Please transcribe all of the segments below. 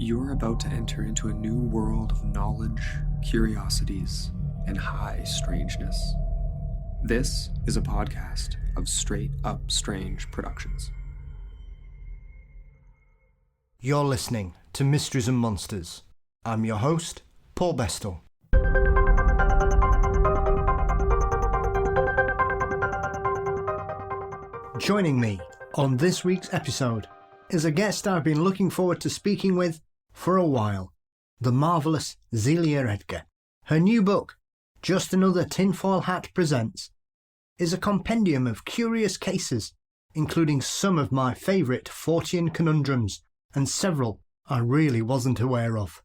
You're about to enter into a new world of knowledge, curiosities, and high strangeness. This is a podcast of Straight Up Strange Productions. You're listening to Mysteries and Monsters. I'm your host, Paul Bestel. Joining me on this week's episode is a guest I've been looking forward to speaking with for a while, the marvellous Zelia Edgar. Her new book, Just Another Tinfoil Hat Presents, is a compendium of curious cases, including some of my favourite Fortean conundrums and several I really wasn't aware of.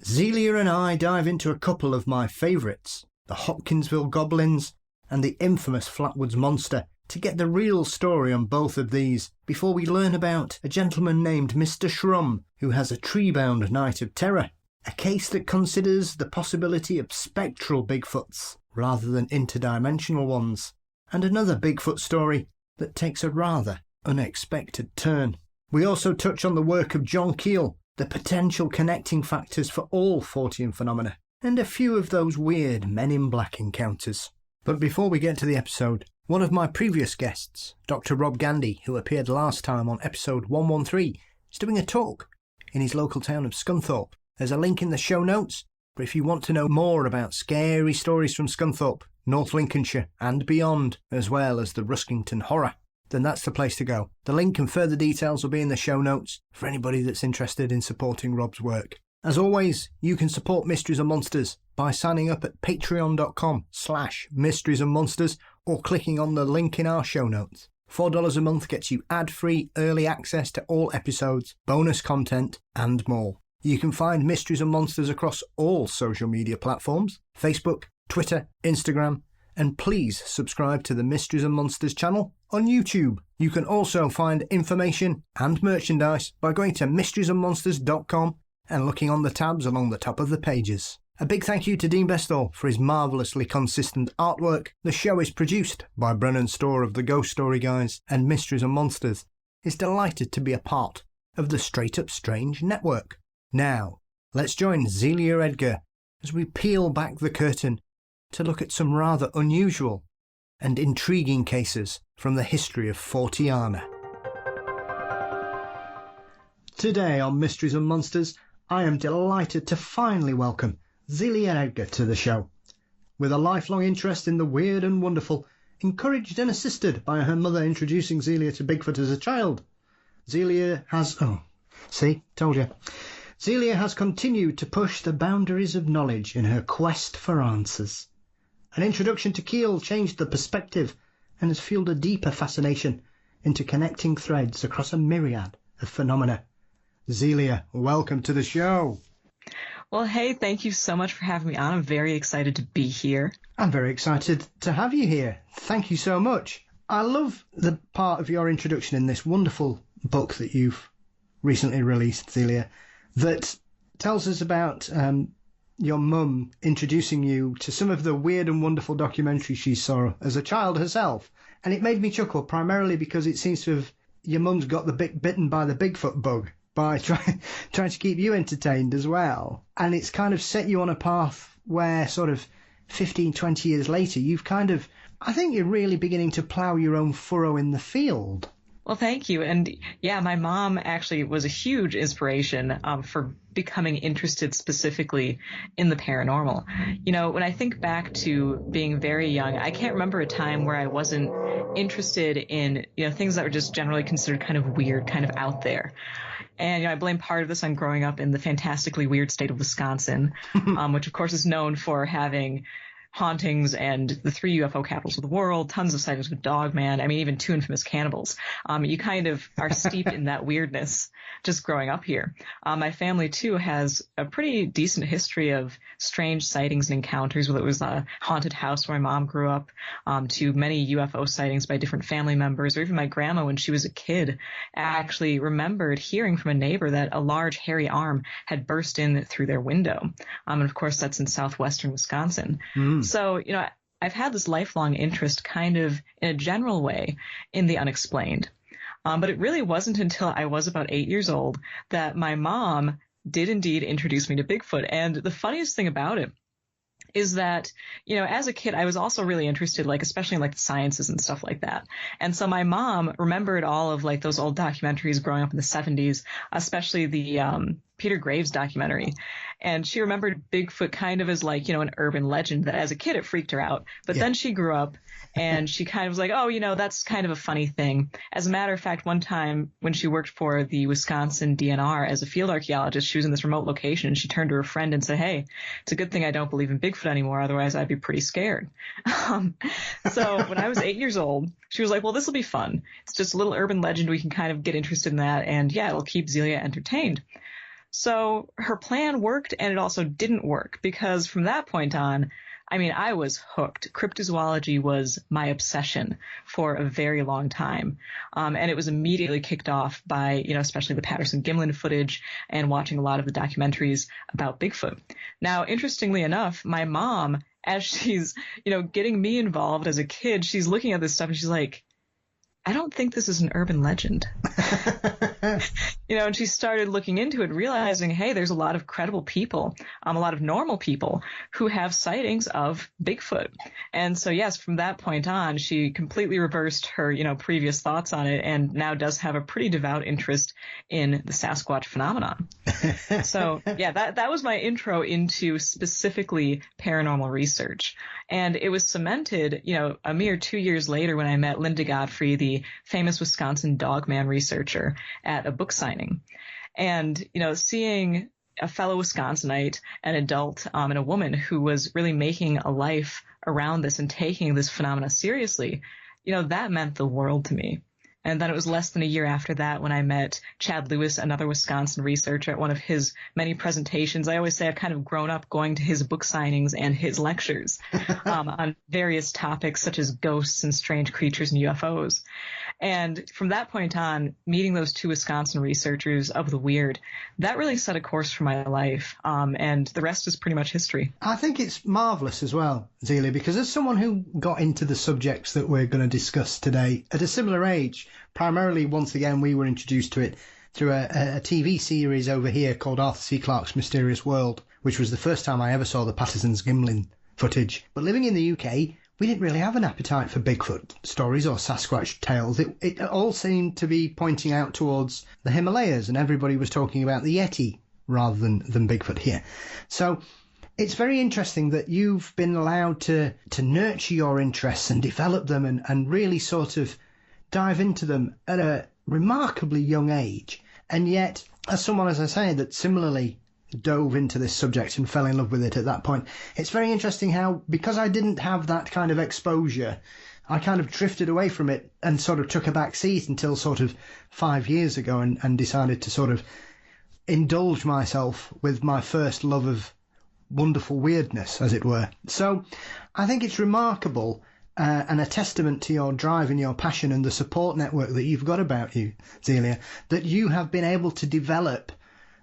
Zelia and I dive into a couple of my favourites, the Hopkinsville Goblins and the infamous Flatwoods Monster, to get the real story on both of these before we learn about a gentleman named Mr Shrum who has a tree-bound night of terror, a case that considers the possibility of spectral Bigfoots rather than interdimensional ones, and another Bigfoot story that takes a rather unexpected turn. We also touch on the work of John Keel, the potential connecting factors for all Fortean phenomena, and a few of those weird Men in Black encounters. But before we get to the episode, one of my previous guests, Dr. Rob Gandy, who appeared last time on episode 113, is doing a talk in his local town of Scunthorpe. There's a link in the show notes, but if you want to know more about scary stories from Scunthorpe, North Lincolnshire and beyond, as well as the Ruskington Horror, then that's the place to go. The link and further details will be in the show notes for anybody that's interested in supporting Rob's work. As always, you can support Mysteries and Monsters by signing up at patreon.com/Mysteries and Monsters or clicking on the link in our show notes. $4 a month gets you ad-free early access to all episodes, bonus content, and more. You can find Mysteries and Monsters across all social media platforms, Facebook, Twitter, Instagram, and please subscribe to the Mysteries and Monsters channel on YouTube. You can also find information and merchandise by going to mysteriesandmonsters.com and looking on the tabs along the top of the pages. A big thank you to Dean Bestall for his marvellously consistent artwork. The show is produced by Brennan Storr of the Ghost Story Guys, and Mysteries and Monsters is delighted to be a part of the Straight Up Strange network. Now, let's join Zelia Edgar as we peel back the curtain to look at some rather unusual and intriguing cases from the history of Forteana. Today on Mysteries and Monsters, I am delighted to finally welcome Zelia Edgar to the show. With a lifelong interest in the weird and wonderful, encouraged and assisted by her mother introducing Zelia to Bigfoot as a child, Zelia has continued to push the boundaries of knowledge in her quest for answers. An introduction to Keel changed the perspective and has fueled a deeper fascination into connecting threads across a myriad of phenomena. Zelia, welcome to the show. Well, hey, thank you so much for having me on. I'm very excited to be here. I'm very excited to have you here. Thank you so much. I love the part of your introduction in this wonderful book that you've recently released, Zelia, that tells us about your mum introducing you to some of the weird and wonderful documentaries she saw as a child herself. And it made me chuckle, primarily because it seems to have, your mum's got the bitten by the Bigfoot bug by trying to keep you entertained as well. And it's kind of set you on a path where sort of 15, 20 years later, you've kind of, I think you're really beginning to plough your own furrow in the field. Well, thank you. And yeah, my mom actually was a huge inspiration for becoming interested specifically in the paranormal. You know, when I think back to being very young, I can't remember a time where I wasn't interested in, things that were just generally considered kind of weird, kind of out there. And I blame part of this on growing up in the fantastically weird state of Wisconsin, which of course is known for having hauntings and the 3 UFO capitals of the world, tons of sightings with Dogman, even 2 infamous cannibals. You kind of are steeped in that weirdness just growing up here. My family, too, has a pretty decent history of strange sightings and encounters, whether it was a haunted house where my mom grew up, to many UFO sightings by different family members, or even my grandma, when she was a kid, actually remembered hearing from a neighbor that a large hairy arm had burst in through their window. And of course, that's in southwestern Wisconsin. So, I've had this lifelong interest kind of in a general way in the unexplained. But it really wasn't until I was about 8 years old that my mom did indeed introduce me to Bigfoot. And the funniest thing about it is that, as a kid, I was also really interested, like, especially in like the sciences and stuff like that. And so my mom remembered all of like those old documentaries growing up in the 70s, especially the Peter Graves documentary. And she remembered Bigfoot kind of as like, an urban legend that as a kid it freaked her out. But then she grew up and she kind of was like, oh, that's kind of a funny thing. As a matter of fact, one time when she worked for the Wisconsin DNR as a field archaeologist, she was in this remote location and she turned to her friend and said, hey, it's a good thing I don't believe in Bigfoot anymore. Otherwise, I'd be pretty scared. So when I was 8 years old, she was like, well, this will be fun. It's just a little urban legend. We can kind of get interested in that. And yeah, it'll keep Zelia entertained. So her plan worked and it also didn't work because from that point on, I was hooked. Cryptozoology was my obsession for a very long time. And it was immediately kicked off by, especially the Patterson-Gimlin footage and watching a lot of the documentaries about Bigfoot. Now, interestingly enough, my mom, as she's, getting me involved as a kid, she's looking at this stuff and she's like, I don't think this is an urban legend. And she started looking into it, realizing, hey, there's a lot of credible people, a lot of normal people who have sightings of Bigfoot. And so, yes, from that point on, she completely reversed her, previous thoughts on it and now does have a pretty devout interest in the Sasquatch phenomenon. So, yeah, that was my intro into specifically paranormal research. And it was cemented, a mere 2 years later when I met Linda Godfrey, the famous Wisconsin dogman researcher, at a book signing. And, seeing a fellow Wisconsinite, an adult, and a woman who was really making a life around this and taking this phenomena seriously, that meant the world to me. And then it was less than a year after that when I met Chad Lewis, another Wisconsin researcher, at one of his many presentations. I always say I've kind of grown up going to his book signings and his lectures on various topics such as ghosts and strange creatures and UFOs. And from that point on, meeting those two Wisconsin researchers of the weird, that really set a course for my life. And the rest is pretty much history. I think it's marvellous as well, Zelia, because as someone who got into the subjects that we're going to discuss today at a similar age, primarily, once again, we were introduced to it through a TV series over here called Arthur C. Clarke's Mysterious World, which was the first time I ever saw the Patterson's-Gimlin footage. But living in the UK, we didn't really have an appetite for Bigfoot stories or Sasquatch tales. It all seemed to be pointing out towards the Himalayas, and everybody was talking about the Yeti rather than Bigfoot here. So it's very interesting that you've been allowed to nurture your interests and develop them and really sort of dive into them at a remarkably young age. And yet, as someone, as I say, that similarly dove into this subject and fell in love with it at that point, it's very interesting how, because I didn't have that kind of exposure, I kind of drifted away from it and sort of took a back seat until sort of 5 years ago and decided to sort of indulge myself with my first love of wonderful weirdness, as it were. So I think it's remarkable and a testament to your drive and your passion and the support network that you've got about you, Zelia, that you have been able to develop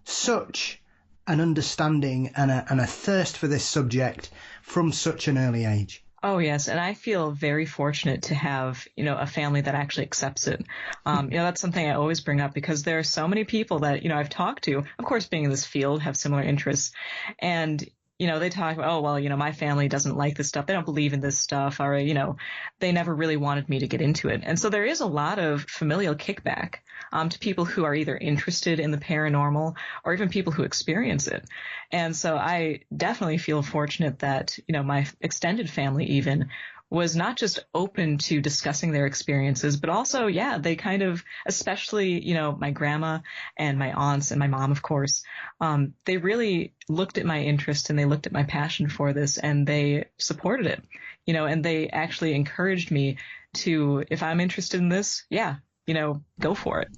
such an understanding and a thirst for this subject from such an early age. Oh, yes. And I feel very fortunate to have, a family that actually accepts it. That's something I always bring up because there are so many people that, I've talked to, of course, being in this field, have similar interests. And they talk about, oh, well, my family doesn't like this stuff. They don't believe in this stuff, or, they never really wanted me to get into it. And so there is a lot of familial kickback to people who are either interested in the paranormal or even people who experience it. And so I definitely feel fortunate that, my extended family even was not just open to discussing their experiences, but also, they kind of, especially, my grandma and my aunts and my mom, of course, they really looked at my interest and they looked at my passion for this and they supported it, and they actually encouraged me to, if I'm interested in this, go for it.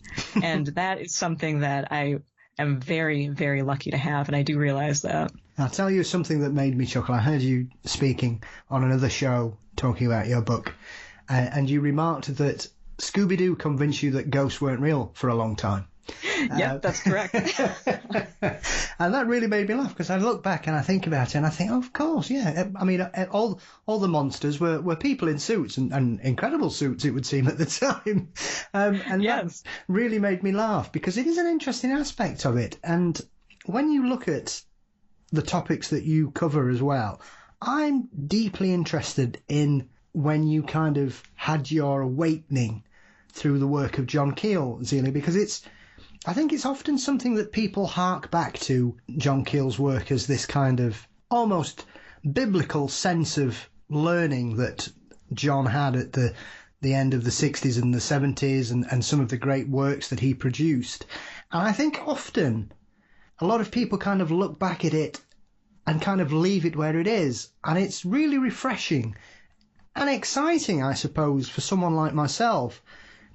And that is something that I am very, very lucky to have, and I do realize that. I'll tell you something that made me chuckle. I heard you speaking on another show talking about your book, and you remarked that Scooby-Doo convinced you that ghosts weren't real for a long time. Yep, that's correct. And that really made me laugh because I look back and I think about it and I think, oh, of course, yeah. I mean, all the monsters were people in suits and incredible suits, it would seem, at the time. And yes, that really made me laugh because it is an interesting aspect of it. And when you look at the topics that you cover as well, I'm deeply interested in when you kind of had your awakening through the work of John Keel, Zelia, because I think it's often something that people hark back to John Keel's work as this kind of almost biblical sense of learning that John had at the end of the 60s and the 70s and some of the great works that he produced. And I think often a lot of people kind of look back at it and kind of leave it where it is. And it's really refreshing and exciting, I suppose, for someone like myself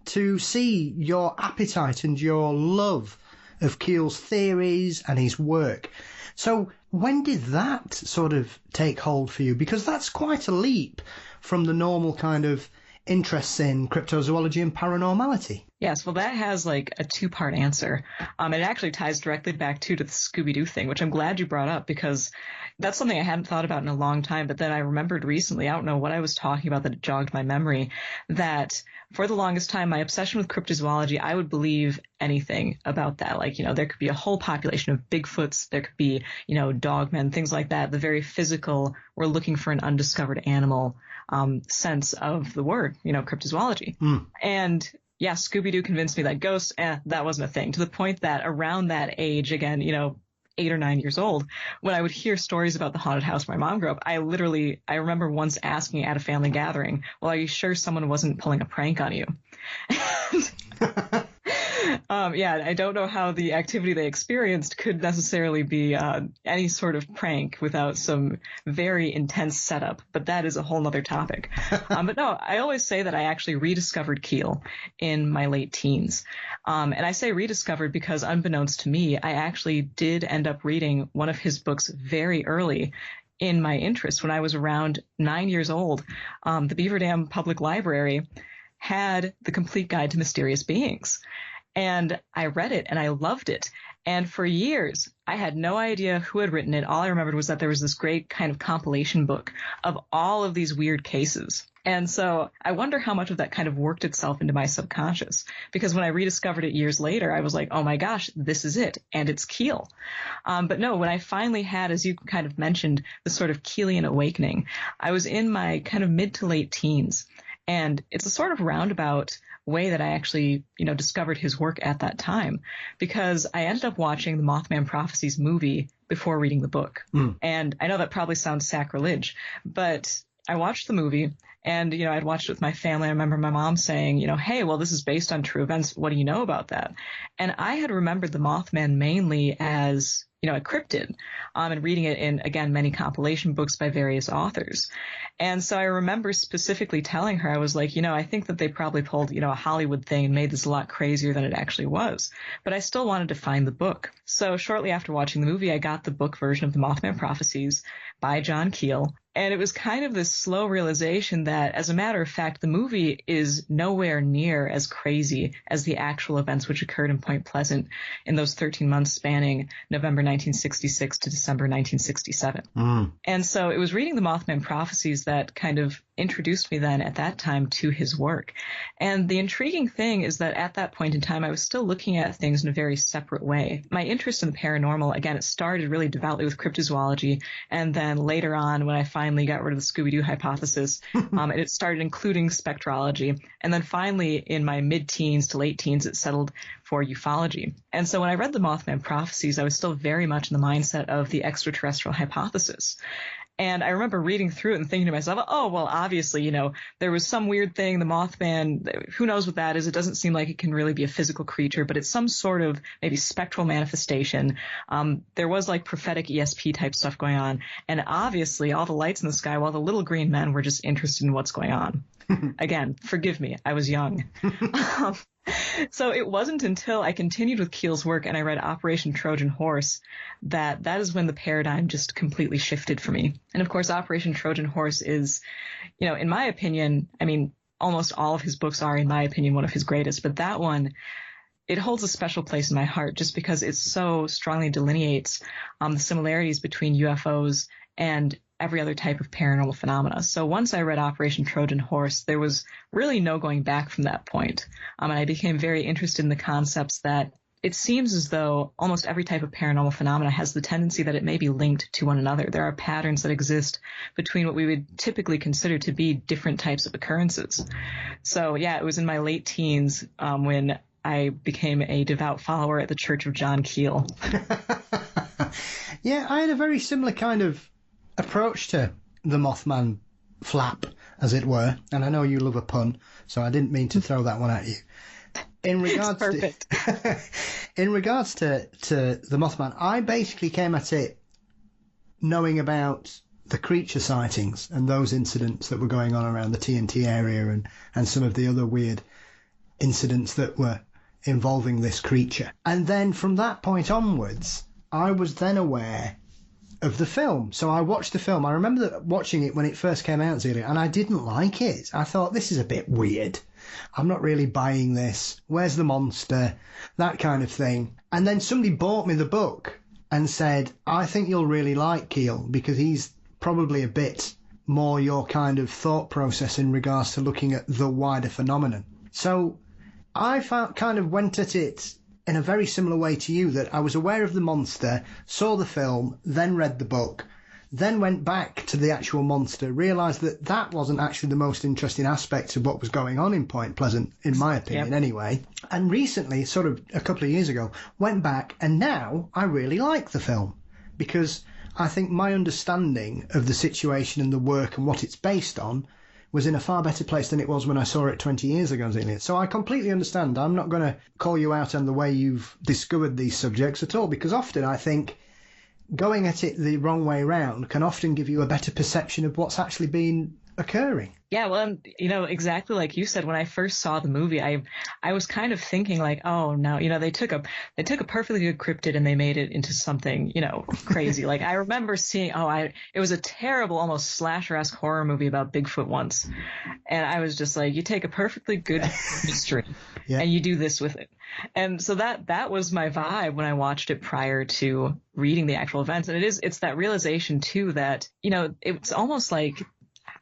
to see your appetite and your love of Keel's theories and his work. So when did that sort of take hold for you? Because that's quite a leap from the normal kind of interests in cryptozoology and paranormality. Yes, well, that has like a two-part answer. It actually ties directly back to the Scooby-Doo thing, which I'm glad you brought up because that's something I hadn't thought about in a long time. But then I remembered recently, I don't know what I was talking about that jogged my memory, that for the longest time, my obsession with cryptozoology, I would believe anything about that. Like, there could be a whole population of Bigfoots. There could be, dogmen, things like that. The very physical, we're looking for an undiscovered animal sense of the word, cryptozoology. And yeah, Scooby-Doo convinced me that ghosts, that wasn't a thing, to the point that around that age, again, 8 or 9 years old, when I would hear stories about the haunted house where my mom grew up, I remember once asking at a family gathering, well, are you sure someone wasn't pulling a prank on you? I don't know how the activity they experienced could necessarily be any sort of prank without some very intense setup, but that is a whole nother topic. But no, I always say that I actually rediscovered Keel in my late teens. And I say rediscovered because unbeknownst to me, I actually did end up reading one of his books very early in my interest. When I was around 9 years old, the Beaver Dam Public Library had The Complete Guide to Mysterious Beings. And I read it and I loved it. And for years, I had no idea who had written it. All I remembered was that there was this great kind of compilation book of all of these weird cases. And so I wonder how much of that kind of worked itself into my subconscious, because when I rediscovered it years later, I was like, oh my gosh, this is it. And it's Keel. But no, when I finally had, as you kind of mentioned, the sort of Keelian awakening, I was in my kind of mid to late teens. And it's a sort of roundabout way that I actually, discovered his work at that time, because I ended up watching the Mothman Prophecies movie before reading the book. And I know that probably sounds sacrilege, but I watched the movie and, I'd watched it with my family. I remember my mom saying, hey, well, this is based on true events. What do you know about that? And I had remembered the Mothman mainly as, a cryptid, and reading it in, again, many compilation books by various authors. And so I remember specifically telling her, I was like, I think that they probably pulled, a Hollywood thing and made this a lot crazier than it actually was. But I still wanted to find the book. So shortly after watching the movie, I got the book version of the Mothman Prophecies by John Keel. And it was kind of this slow realization that, as a matter of fact, the movie is nowhere near as crazy as the actual events which occurred in Point Pleasant in those 13 months spanning November 1966 to December 1967. And so it was reading the Mothman Prophecies that kind of introduced me then at that time to his work. And the intriguing thing is that at that point in time, I was still looking at things in a very separate way. My interest in the paranormal, again, it started really devoutly with cryptozoology. And then later on, when I finally got rid of the Scooby-Doo hypothesis, it started including spectrology. And then finally, in my mid-teens to late teens, it settled for ufology. And so when I read the Mothman Prophecies, I was still very much in the mindset of the extraterrestrial hypothesis. And I remember reading through it and thinking to myself, oh, well, obviously, there was some weird thing, the Mothman, who knows what that is? It doesn't seem like it can really be a physical creature, but it's some sort of maybe spectral manifestation. There was like prophetic ESP type stuff going on. And obviously all the lights in the sky, while the little green men were just interested in what's going on. Again, forgive me, I was young. So it wasn't until I continued with Keel's work and I read Operation Trojan Horse that is when the paradigm just completely shifted for me. And of course, Operation Trojan Horse is, in my opinion, almost all of his books are, in my opinion, one of his greatest. But that one, it holds a special place in my heart just because it so strongly delineates the similarities between UFOs and every other type of paranormal phenomena. So once I read Operation Trojan Horse, there was really no going back from that point. And I became very interested in the concepts that it seems as though almost every type of paranormal phenomena has the tendency that it may be linked to one another. There are patterns that exist between what we would typically consider to be different types of occurrences. So yeah, it was in my late teens when I became a devout follower at the Church of John Keel. Yeah, I had a very similar kind of approach to the Mothman flap, as it were. And I know you love a pun, so I didn't mean to throw that one at you. In regards Perfect. In regards to the Mothman, I basically came at it knowing about the creature sightings and those incidents that were going on around the TNT area and some of the other weird incidents that were involving this creature. And then from that point onwards, I was then aware of the film. So I watched the film. I remember watching it when it first came out, Zelia, and I didn't like it. I thought, this is a bit weird. I'm not really buying this. Where's the monster? That kind of thing. And then somebody bought me the book and said, I think you'll really like Keel because he's probably a bit more your kind of thought process in regards to looking at the wider phenomenon. So I kind of went at it in a very similar way to you, that I was aware of the monster, saw the film, then read the book, then went back to the actual monster, realised that that wasn't actually the most interesting aspect of what was going on in Point Pleasant, in my opinion anyway. And recently, sort of a couple of years ago, went back and now I really like the film because I think my understanding of the situation and the work and what it's based on was in a far better place than it was when I saw it 20 years ago, Zelia. So I completely understand. I'm not going to call you out on the way you've discovered these subjects at all, because often I think going at it the wrong way round can often give you a better perception of what's actually been occurring. Yeah, well, exactly like you said, when I first saw the movie, I was kind of thinking like, oh no, they took a perfectly good cryptid and they made it into something, crazy. Like I remember seeing, it was a terrible, almost slasher-esque horror movie about Bigfoot once. And I was just like, you take a perfectly good mystery and you do this with it. And so that was my vibe when I watched it prior to reading the actual events. And it's that realization too that, it's almost like,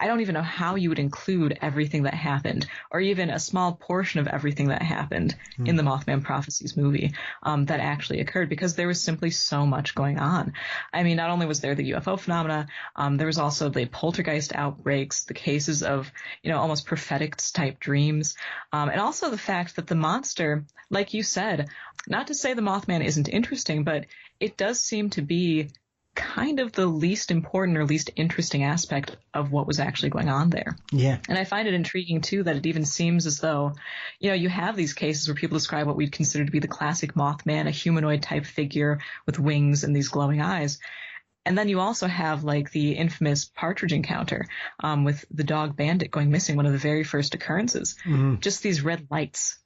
I don't even know how you would include everything that happened, or even a small portion of everything that happened in the Mothman Prophecies movie that actually occurred, because there was simply so much going on. I mean, not only was there the UFO phenomena, there was also the poltergeist outbreaks, the cases of, almost prophetic type dreams, and also the fact that the monster, like you said, not to say the Mothman isn't interesting, but it does seem to be kind of the least important or least interesting aspect of what was actually going on there. Yeah. And I find it intriguing too that it even seems as though, you have these cases where people describe what we'd consider to be the classic Mothman, a humanoid type figure with wings and these glowing eyes. And then you also have like the infamous partridge encounter with the dog Bandit going missing, one of the very first occurrences. Mm-hmm. Just these red lights.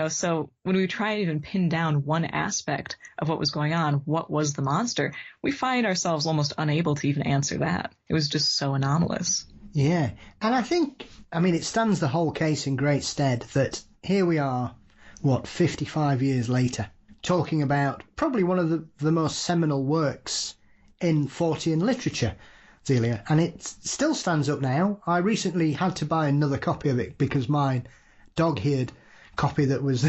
So when we try and even pin down one aspect of what was going on, what was the monster, we find ourselves almost unable to even answer that. It was just so anomalous. Yeah. And I think, it stands the whole case in great stead that here we are, 55 years later, talking about probably one of the most seminal works in Fortean literature, Zelia. And it still stands up now. I recently had to buy another copy of it because my dog-eared copy that was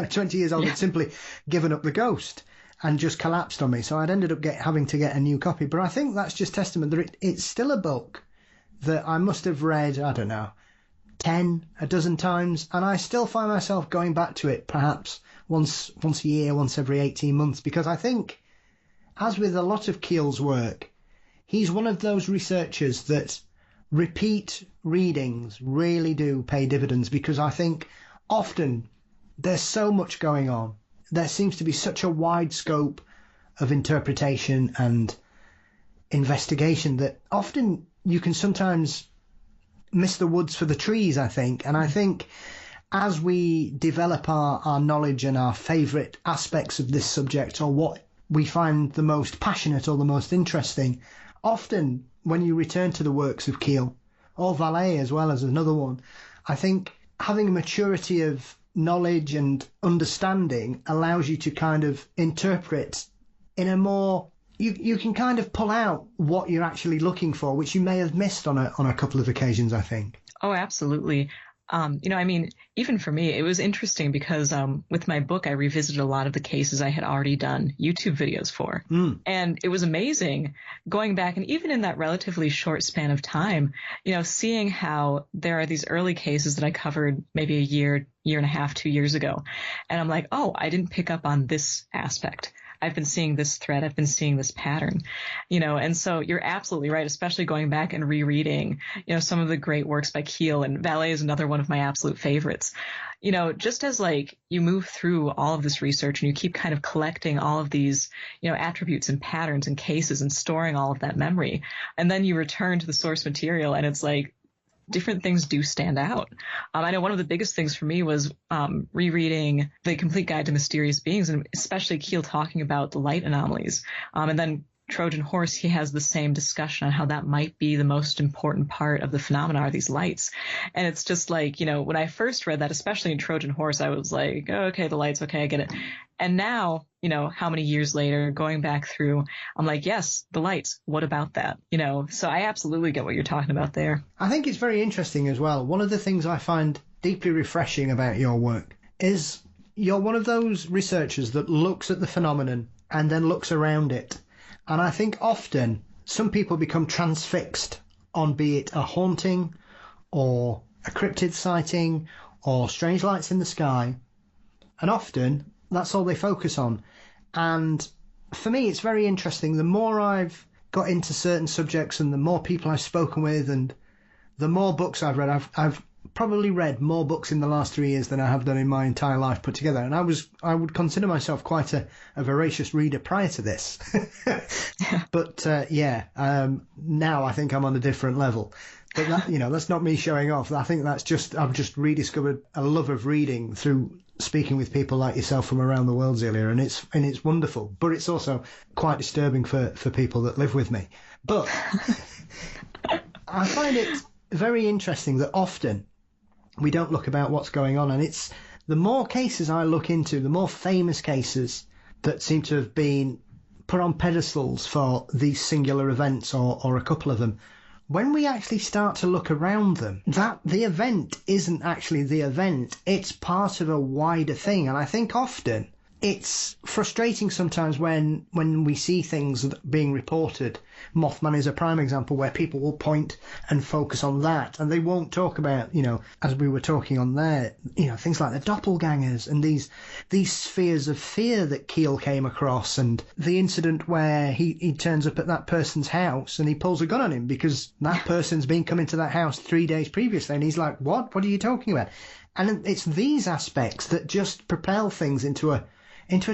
20 years old had simply given up the ghost and just collapsed on me. So I'd ended up having to get a new copy. But I think that's just testament that it's still a book that I must have read, I don't know, a dozen times. And I still find myself going back to it perhaps once a year, once every 18 months. Because I think, as with a lot of Keel's work, he's one of those researchers that repeat readings really do pay dividends, because I think often there's so much going on. There seems to be such a wide scope of interpretation and investigation that often you can sometimes miss the woods for the trees, I think. And I think as we develop our knowledge and our favourite aspects of this subject, or what we find the most passionate or the most interesting, often when you return to the works of Keel, or Vallée as well as another one, I think having a maturity of knowledge and understanding allows you to kind of interpret in a more, you can kind of pull out what you're actually looking for, which you may have missed on a couple of occasions, I think. Oh, absolutely. I mean, even for me, it was interesting because with my book, I revisited a lot of the cases I had already done YouTube videos for. And it was amazing going back, and even in that relatively short span of time, seeing how there are these early cases that I covered maybe a year and a half, 2 years ago. And I'm like, oh, I didn't pick up on this aspect. I've been seeing this thread. I've been seeing this pattern, and so you're absolutely right, especially going back and rereading, some of the great works by Keel, and Valet is another one of my absolute favorites. Just as like you move through all of this research and you keep kind of collecting all of these, attributes and patterns and cases and storing all of that memory. And then you return to the source material and it's like, different things do stand out. I know one of the biggest things for me was rereading The Complete Guide to Mysterious Beings, and especially Keel talking about the light anomalies. And then Trojan Horse, he has the same discussion on how that might be the most important part of the phenomena are these lights. And it's just like, when I first read that, especially in Trojan Horse, I was like, oh, okay, the lights, okay, I get it. And now, how many years later, going back through, I'm like, yes, the lights, what about that? So I absolutely get what you're talking about there. I think it's very interesting as well. One of the things I find deeply refreshing about your work is you're one of those researchers that looks at the phenomenon and then looks around it. And I think often some people become transfixed on, be it a haunting or a cryptid sighting or strange lights in the sky. And often that's all they focus on. And for me, it's very interesting. The more I've got into certain subjects and the more people I've spoken with and the more books I've read, I've probably read more books in the last 3 years than I have done in my entire life put together. And I would consider myself quite a voracious reader prior to this. But now I think I'm on a different level. But that, that's not me showing off. I think that's just, I've just rediscovered a love of reading through speaking with people like yourself from around the world, Zelia, and it's wonderful. But it's also quite disturbing for people that live with me. But I find it very interesting that often we don't look about what's going on, and it's the more cases I look into, the more famous cases that seem to have been put on pedestals for these singular events or a couple of them. When we actually start to look around them, that the event isn't actually the event. It's part of a wider thing. And I think often it's frustrating sometimes when we see things being reported. Mothman is a prime example where people will point and focus on that, and they won't talk about, as we were talking on there, things like the doppelgangers and these spheres of fear that Keel came across, and the incident where he turns up at that person's house and he pulls a gun on him because that person's been coming to that house 3 days previously, and he's like, what are you talking about? And it's these aspects that just propel things into a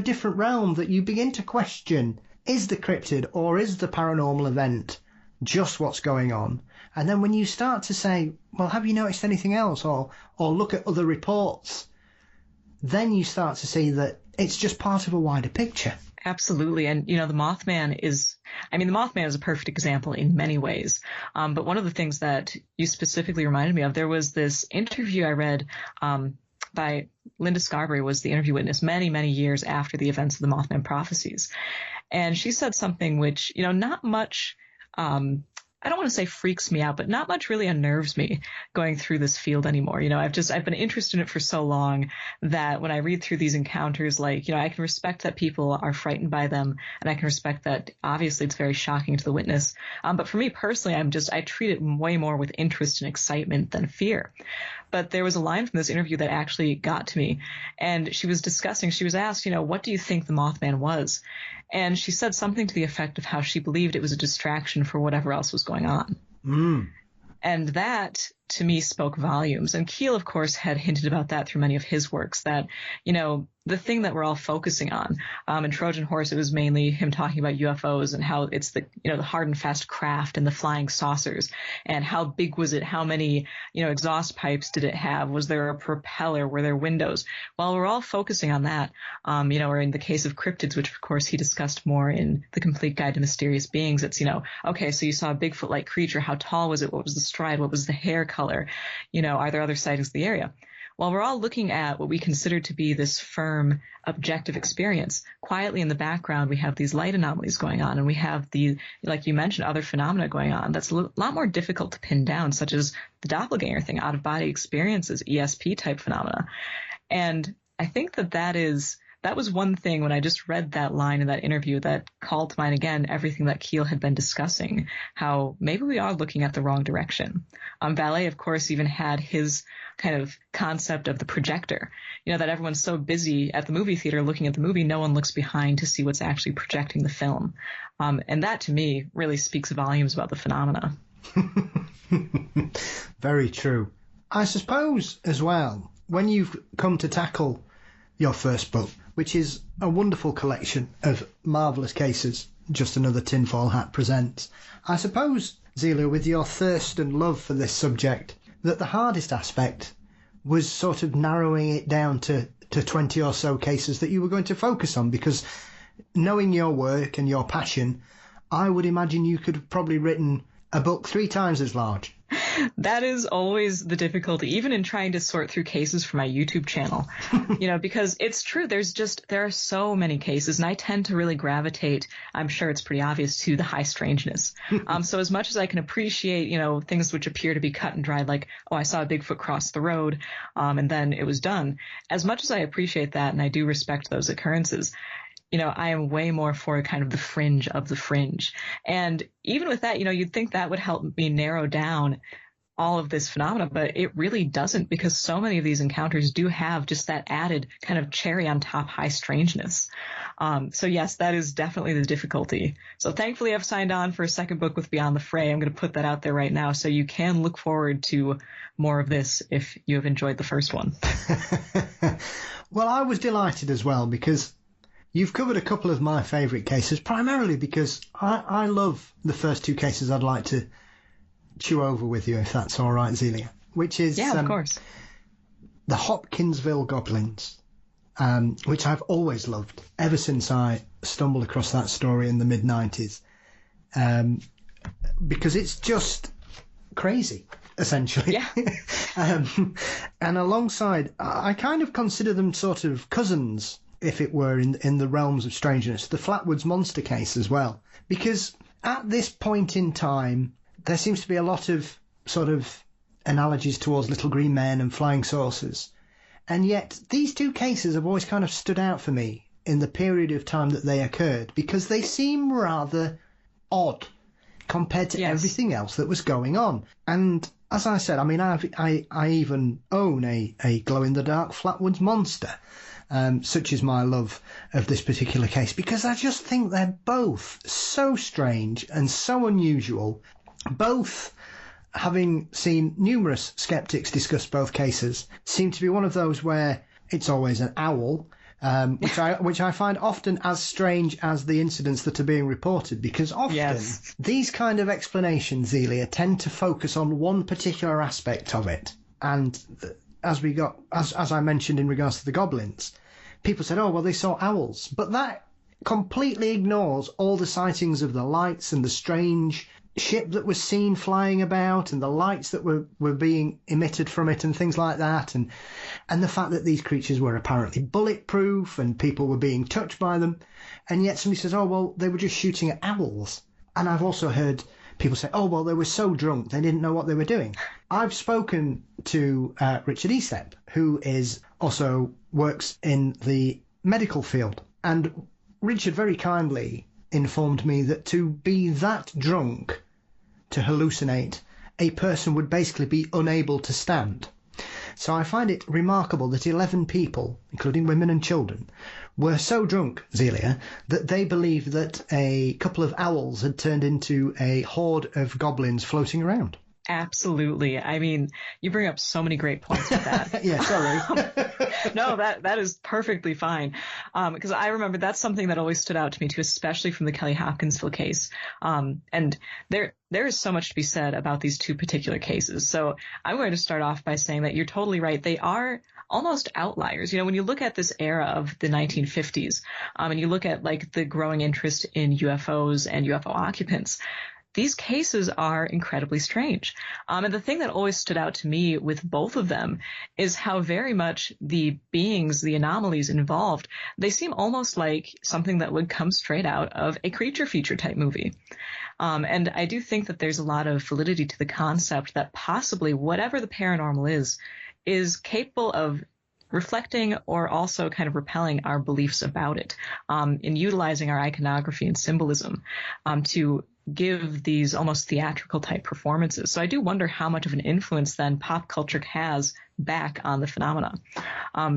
different realm that you begin to question, is the cryptid or is the paranormal event just what's going on? And then when you start to say, well, have you noticed anything else? Or look at other reports, then you start to see that it's just part of a wider picture. Absolutely. And, the Mothman is a perfect example in many ways. But one of the things that you specifically reminded me of, there was this interview I read, by Linda Scarberry, was the interview witness many, many years after the events of the Mothman prophecies. And she said something which, not much, I don't want to say freaks me out, but not much really unnerves me going through this field anymore. I've been interested in it for so long that when I read through these encounters, I can respect that people are frightened by them, and I can respect that obviously it's very shocking to the witness. But for me personally, I treat it way more with interest and excitement than fear. But there was a line from this interview that actually got to me, and she was asked, what do you think the Mothman was? And she said something to the effect of how she believed it was a distraction for whatever else was going on. And that, to me, spoke volumes. And Keel, of course, had hinted about that through many of his works, that, the thing that we're all focusing on. In Trojan Horse, it was mainly him talking about UFOs and how it's the hard and fast craft and the flying saucers, and how big was it? How many, exhaust pipes did it have? Was there a propeller? Were there windows? Well, we're all focusing on that, or in the case of cryptids, which of course he discussed more in The Complete Guide to Mysterious Beings. It's, okay, so you saw a Bigfoot-like creature. How tall was it? What was the stride? What was the hair color? Are there other sightings in the area? while we're all looking at what we consider to be this firm, objective experience, quietly in the background, we have these light anomalies going on, and we have like you mentioned, other phenomena going on that's a lot more difficult to pin down, such as the doppelganger thing, out-of-body experiences, ESP-type phenomena. And I think that was one thing when I just read that line in that interview that called to mind again everything that Keel had been discussing, how maybe we are looking at the wrong direction. Valet, of course, even had his kind of concept of the projector, that everyone's so busy at the movie theater looking at the movie, no one looks behind to see what's actually projecting the film. And that, to me, really speaks volumes about the phenomena. Very true. I suppose, as well, when you've come to tackle your first book, which is a wonderful collection of marvellous cases, Just Another Tinfoil Hat presents, I suppose, Zelia, with your thirst and love for this subject, that the hardest aspect was sort of narrowing it down to 20 or so cases that you were going to focus on, because knowing your work and your passion, I would imagine you could have probably written a book 3 times as large. That is always the difficulty, even in trying to sort through cases for my YouTube channel, because it's true. There are so many cases, and I tend to really gravitate, I'm sure it's pretty obvious, to the high strangeness. So as much as I can appreciate, things which appear to be cut and dried, like, oh, I saw a Bigfoot cross the road, and then it was done. As much as I appreciate that, and I do respect those occurrences, I am way more for kind of the fringe of the fringe. And even with that, you'd think that would help me narrow down all of this phenomena, but it really doesn't, because so many of these encounters do have just that added kind of cherry on top high strangeness. So yes, that is definitely the difficulty. So thankfully I've signed on for a second book with Beyond the Fray. I'm going to put that out there right now, so you can look forward to more of this if you have enjoyed the first one. Well, I was delighted as well, because you've covered a couple of my favourite cases, primarily because I love the first 2 cases I'd like to chew over with you, if that's all right, Zelia, which is of course, the Hopkinsville Goblins, which I've always loved ever since I stumbled across that story in the mid-90s, because it's just crazy, essentially. Yeah. And alongside, I kind of consider them sort of cousins, if it were, in the realms of strangeness, the Flatwoods Monster case as well, because at this point in time, there seems to be a lot of sort of analogies towards Little Green Men and flying saucers. And yet these 2 cases have always kind of stood out for me in the period of time that they occurred, because they seem rather odd compared to everything else that was going on. And as I said, I mean, I even own a glow-in-the-dark Flatwoods Monster, such is my love of this particular case, because I just think they're both so strange and so unusual. Both, having seen numerous skeptics discuss both cases, seem to be one of those where it's always an owl, which I find often as strange as the incidents that are being reported, because often these kind of explanations, Zelia, tend to focus on one particular aspect of it. And as I mentioned in regards to the Goblins, people said, oh, well, they saw owls. But that completely ignores all the sightings of the lights and the strange ship that was seen flying about and the lights that were being emitted from it and things like that, and the fact that these creatures were apparently bulletproof and people were being touched by them, and yet somebody says, oh, well, they were just shooting at owls. And I've also heard people say, oh, well, they were so drunk they didn't know what they were doing. I've spoken to Richard Estep, who also works in the medical field, and Richard very kindly informed me that to be that drunk to hallucinate, a person would basically be unable to stand. So I find it remarkable that 11 people, including women and children, were so drunk, Zelia, that they believed that a couple of owls had turned into a horde of goblins floating around. Absolutely. I mean, you bring up so many great points with that. Yeah, sorry. No, that is perfectly fine. Because I remember that's something that always stood out to me too, especially from the Kelly Hopkinsville case. And there is so much to be said about these 2 particular cases. So I'm going to start off by saying that you're totally right. They are almost outliers. When you look at this era of the 1950s, and you look at like the growing interest in UFOs and UFO occupants, these cases are incredibly strange. And the thing that always stood out to me with both of them is how very much the beings, the anomalies involved, they seem almost like something that would come straight out of a creature feature type movie. And I do think that there's a lot of validity to the concept that possibly whatever the paranormal is capable of reflecting or also kind of repelling our beliefs about it, in utilizing our iconography and symbolism to give these almost theatrical type performances. So I do wonder how much of an influence then pop culture has back on the phenomena.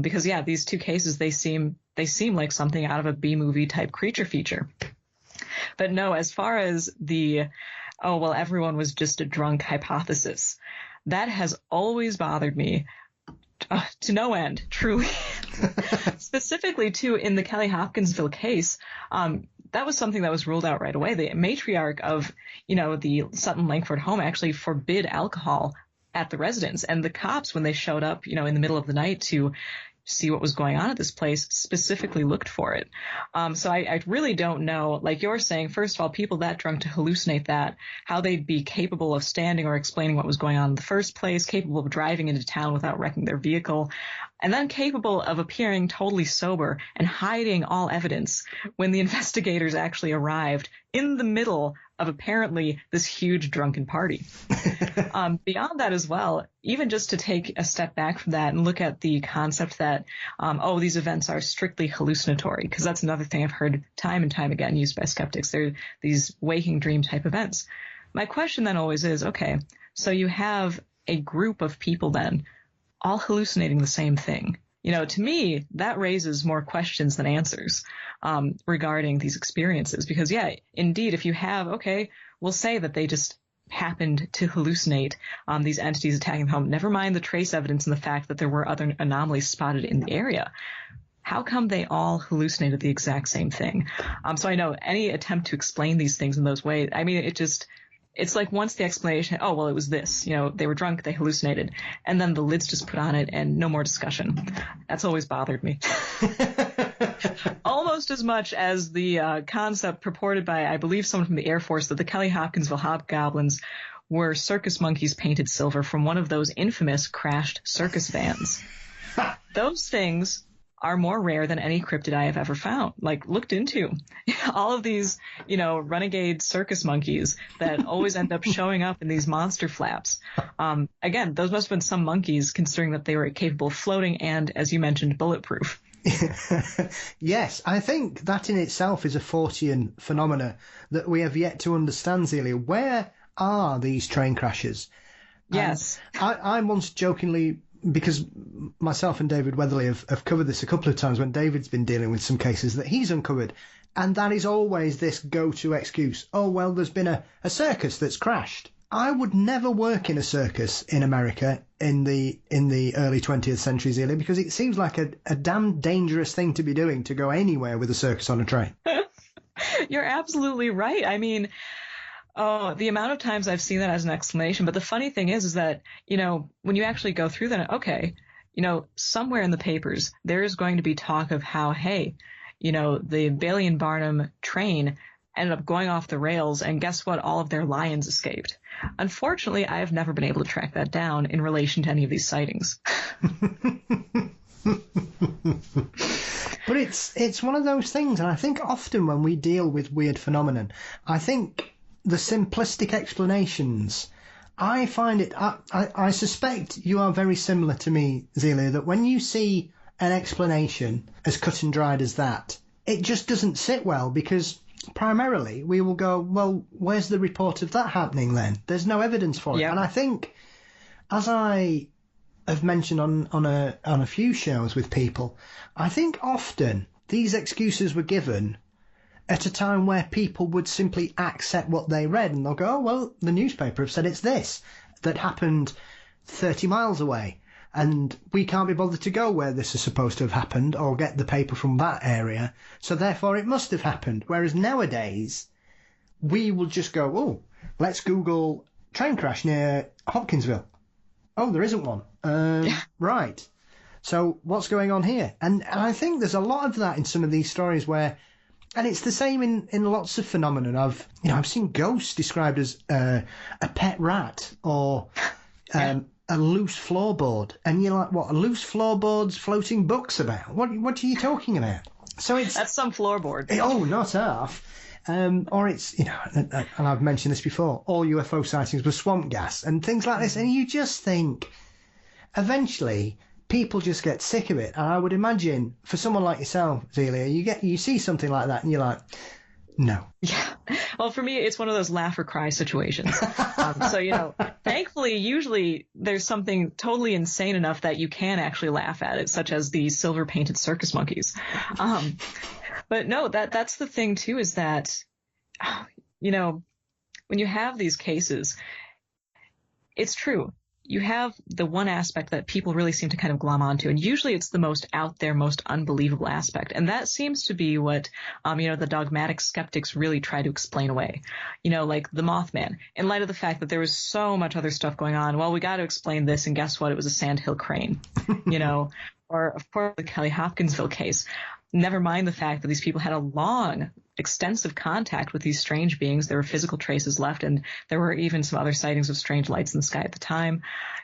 Because yeah, these two cases, they seem like something out of a B-movie type creature feature. But no, as far as the, oh, well, everyone was just a drunk hypothesis, that has always bothered me to no end, truly. Specifically, too, in the Kelly Hopkinsville case, that was something that was ruled out right away. The matriarch of, the Sutton Langford home actually forbid alcohol at the residence. And the cops, when they showed up, in the middle of the night to see what was going on at this place, specifically looked for it. So I really don't know, like you're saying, first of all, people that drunk to hallucinate that, how they'd be capable of standing or explaining what was going on in the first place, capable of driving into town without wrecking their vehicle, and then capable of appearing totally sober and hiding all evidence when the investigators actually arrived in the middle of apparently this huge drunken party. Beyond that as well, even just to take a step back from that and look at the concept that, these events are strictly hallucinatory, because that's another thing I've heard time and time again used by skeptics. They're these waking dream type events. My question then always is, okay, so you have a group of people then all hallucinating the same thing. To me, that raises more questions than answers regarding these experiences. Because, yeah, indeed, if you have, okay, we'll say that they just happened to hallucinate these entities attacking the home. Never mind the trace evidence and the fact that there were other anomalies spotted in the area. How come they all hallucinated the exact same thing? So I know any attempt to explain these things in those ways, I mean, it's like once the explanation, oh, well, it was this, they were drunk, they hallucinated, and then the lid's just put on it and no more discussion. That's always bothered me. Almost as much as the concept purported by, I believe, someone from the Air Force that the Kelly Hopkinsville Hobgoblins were circus monkeys painted silver from one of those infamous crashed circus vans. Those things are more rare than any cryptid I have ever found, looked into. All of these, renegade circus monkeys that always end up showing up in these monster flaps. Again, those must have been some monkeys, considering that they were capable of floating and, as you mentioned, bulletproof. Yes, I think that in itself is a Fortean phenomena that we have yet to understand, Zelia. Where are these train crashes? Yes. I once jokingly, because myself and David Weatherly have covered this a couple of times when David's been dealing with some cases that he's uncovered, and that is always this go-to excuse. Oh, well, there's been a circus that's crashed. I would never work in a circus in America in the early 20th century, Zelia, because it seems like a damn dangerous thing to be doing, to go anywhere with a circus on a train. You're absolutely right. I mean, oh, the amount of times I've seen that as an explanation. But the funny thing is that, when you actually go through that, okay, somewhere in the papers, there is going to be talk of how, hey, the Bailey and Barnum train ended up going off the rails, and guess what? All of their lions escaped. Unfortunately, I have never been able to track that down in relation to any of these sightings. But it's one of those things, and I think often when we deal with weird phenomenon, I think the simplistic explanations, I find it, I suspect you are very similar to me, Zelia, that when you see an explanation as cut and dried as that, it just doesn't sit well, because primarily we will go, well, where's the report of that happening then? There's no evidence for it. Yep. And I think, as I have mentioned on a few shows with people, I think often these excuses were given at a time where people would simply accept what they read, and they'll go, oh, well, the newspaper have said it's this that happened 30 miles away, and we can't be bothered to go where this is supposed to have happened or get the paper from that area, so therefore it must have happened. Whereas nowadays, we will just go, oh, let's Google train crash near Hopkinsville. Oh, there isn't one. Right. So what's going on here? And I think there's a lot of that in some of these stories where, And it's the same in lots of phenomenon. I've seen ghosts described as a pet rat or a loose floorboard, and you're like, what? A loose floorboard's floating books about? What are you talking about? So that's some floorboard. Oh, not half. Or it's, and I've mentioned this before, all UFO sightings were swamp gas and things like this. And you just think, eventually, people just get sick of it. And I would imagine, for someone like yourself, Zelia, you see something like that and you're like, no. Yeah. Well, for me, it's one of those laugh or cry situations. So, thankfully, usually there's something totally insane enough that you can actually laugh at it, such as the silver-painted circus monkeys. But no, that's the thing, too, is that, when you have these cases, it's true. You have the one aspect that people really seem to kind of glom onto, and usually it's the most out there, most unbelievable aspect. And that seems to be what, the dogmatic skeptics really try to explain away. Like the Mothman, in light of the fact that there was so much other stuff going on. Well, we got to explain this, and guess what? It was a sandhill crane, or of course the Kelly Hopkinsville case. Never mind the fact that these people had a long, extensive contact with these strange beings. There were physical traces left, and there were even some other sightings of strange lights in the sky at the time.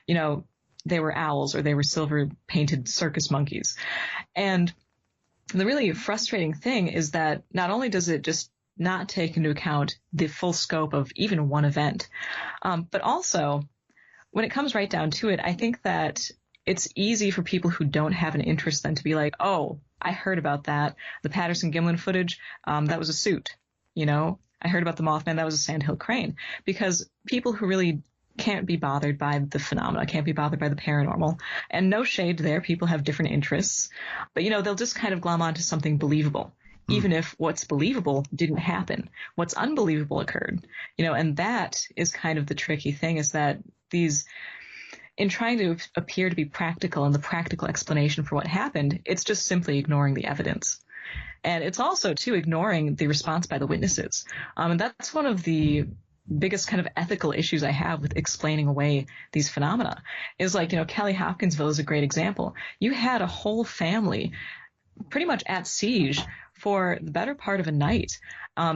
They were owls or they were silver-painted circus monkeys. And the really frustrating thing is that not only does it just not take into account the full scope of even one event, but also, when it comes right down to it, I think that it's easy for people who don't have an interest then to be like, oh, I heard about that. The Patterson-Gimlin footage, that was a suit. I heard about the Mothman, that was a sandhill crane. Because people who really can't be bothered by the phenomena, can't be bothered by the paranormal, and no shade there, people have different interests. But, they'll just kind of glom onto something believable, even if what's believable didn't happen. What's unbelievable occurred. And that is kind of the tricky thing, is that in trying to appear to be practical and the practical explanation for what happened, it's just simply ignoring the evidence. And it's also, too, ignoring the response by the witnesses. And that's one of the biggest kind of ethical issues I have with explaining away these phenomena. Is like, Kelly Hopkinsville is a great example. You had a whole family pretty much at siege for the better part of a night.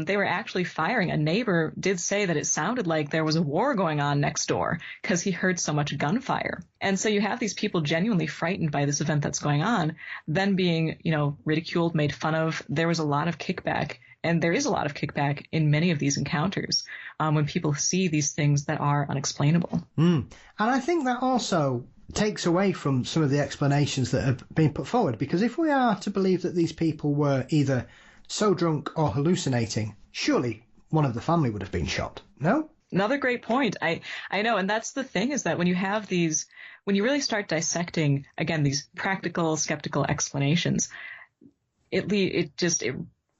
They were actually firing. A neighbor did say that it sounded like there was a war going on next door because he heard so much gunfire. And so you have these people genuinely frightened by this event that's going on, then being, ridiculed, made fun of. There was a lot of kickback, and there is a lot of kickback in many of these encounters when people see these things that are unexplainable. And I think that also takes away from some of the explanations that have been put forward, because if we are to believe that these people were either so drunk or hallucinating, surely one of the family would have been shot, no? Another great point. I know, and that's the thing, is that when you have these, when you really start dissecting, again, these practical, skeptical explanations, it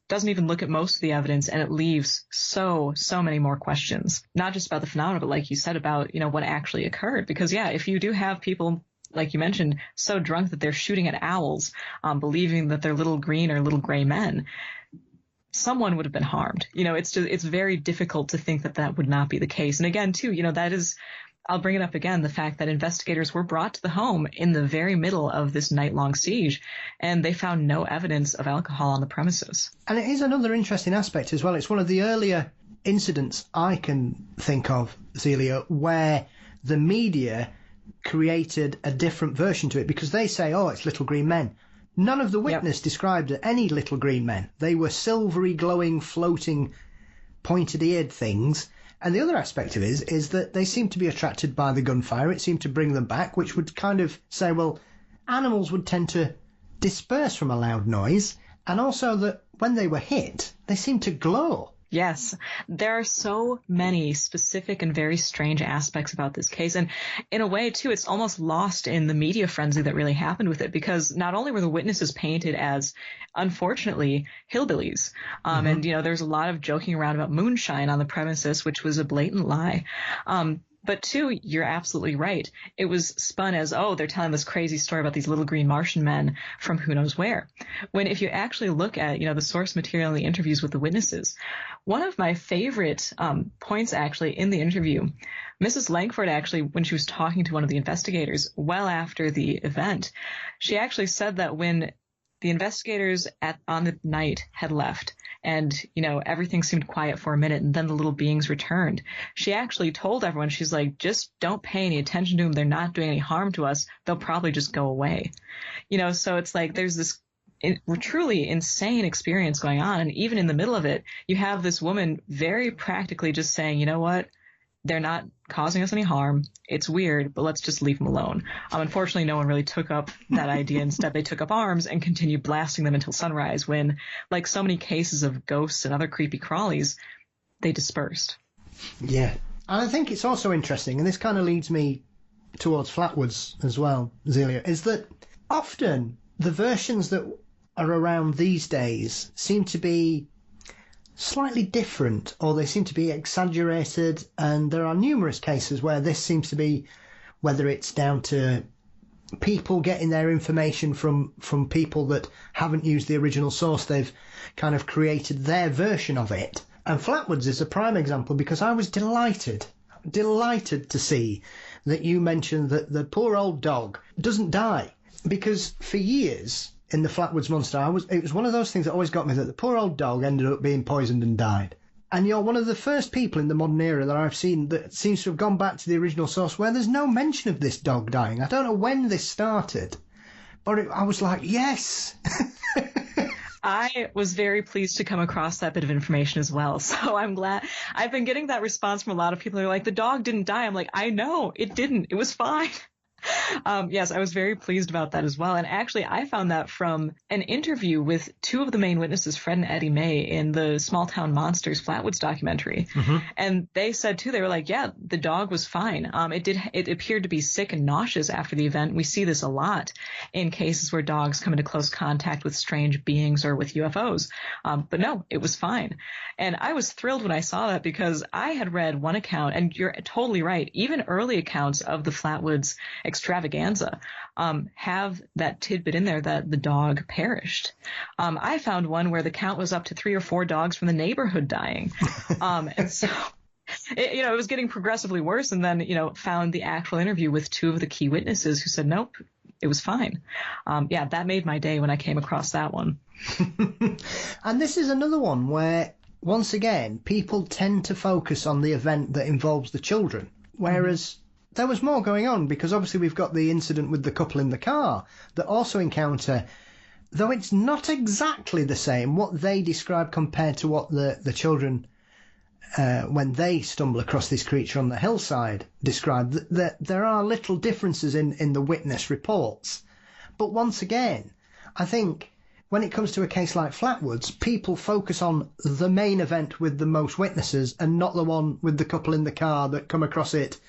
doesn't even look at most of the evidence, and it leaves so many more questions, not just about the phenomena, but like you said, about, what actually occurred. Because, yeah, if you do have people, like you mentioned, so drunk that they're shooting at owls, believing that they're little green or little gray men, someone would have been harmed. It's very difficult to think that would not be the case. And again, too, that is, I'll bring it up again, the fact that investigators were brought to the home in the very middle of this night-long siege, and they found no evidence of alcohol on the premises. And it is another interesting aspect as well. It's one of the earlier incidents I can think of, Zelia, where the media created a different version to it, because they say, oh, it's little green men. None of the witness described any little green men. They were silvery, glowing, floating, pointed-eared things. And the other aspect of it is that they seem to be attracted by the gunfire. It seemed to bring them back, which would kind of say, well, animals would tend to disperse from a loud noise, and also that when they were hit, they seemed to glow. Yes, there are so many specific and very strange aspects about this case. And in a way, too, it's almost lost in the media frenzy that really happened with it, because not only were the witnesses painted as, unfortunately, hillbillies, and, there's a lot of joking around about moonshine on the premises, which was a blatant lie. But two, you're absolutely right. It was spun as, oh, they're telling this crazy story about these little green Martian men from who knows where. When if you actually look at, the source material in the interviews with the witnesses, one of my favorite points actually in the interview, Mrs. Langford actually, when she was talking to one of the investigators well after the event, she actually said that when the investigators on the night had left and, everything seemed quiet for a minute, and then the little beings returned. She actually told everyone, she's like, just don't pay any attention to them. They're not doing any harm to us. They'll probably just go away. So it's like there's this truly insane experience going on. And even in the middle of it, you have this woman very practically just saying, you know what? They're not causing us any harm. It's weird, but let's just leave them alone. Unfortunately, no one really took up that idea. Instead, they took up arms and continued blasting them until sunrise when, like so many cases of ghosts and other creepy crawlies, they dispersed. Yeah. And I think it's also interesting, and this kind of leads me towards Flatwoods as well, Zelia, is that often the versions that are around these days seem to be slightly different, or they seem to be exaggerated, and there are numerous cases where this seems to be, whether it's down to people getting their information from people that haven't used the original source, they've kind of created their version of it. And Flatwoods is a prime example, because I was delighted to see that you mentioned that the poor old dog doesn't die, because for years in the Flatwoods Monster, it was one of those things that always got me, that the poor old dog ended up being poisoned and died. And you're one of the first people in the modern era that I've seen that seems to have gone back to the original source where there's no mention of this dog dying. I don't know when this started, but I was like, yes. I was very pleased to come across that bit of information as well. So I'm glad. I've been getting that response from a lot of people who are like, the dog didn't die. I'm like, I know, it didn't. It was fine. Yes, I was very pleased about that as well. And actually, I found that from an interview with two of the main witnesses, Fred and Eddie May, in the Small Town Monsters Flatwoods documentary. Mm-hmm. And they said, too, they were like, yeah, the dog was fine. It appeared to be sick and nauseous after the event. We see this a lot in cases where dogs come into close contact with strange beings or with UFOs. But no, it was fine. And I was thrilled when I saw that, because I had read one account, and you're totally right, even early accounts of the Flatwoods extravaganza have that tidbit in there that the dog perished. I found one where the count was up to 3 or 4 dogs from the neighborhood dying. And so it was getting progressively worse, and then, found the actual interview with 2 of the key witnesses who said, nope, it was fine. That made my day when I came across that one. And this is another one where, once again, people tend to focus on the event that involves the children, whereas there was more going on, because obviously we've got the incident with the couple in the car that also encounter, though it's not exactly the same, what they describe compared to what the children, when they stumble across this creature on the hillside, describe. That there are little differences in the witness reports. But once again, I think when it comes to a case like Flatwoods, people focus on the main event with the most witnesses and not the one with the couple in the car that come across it.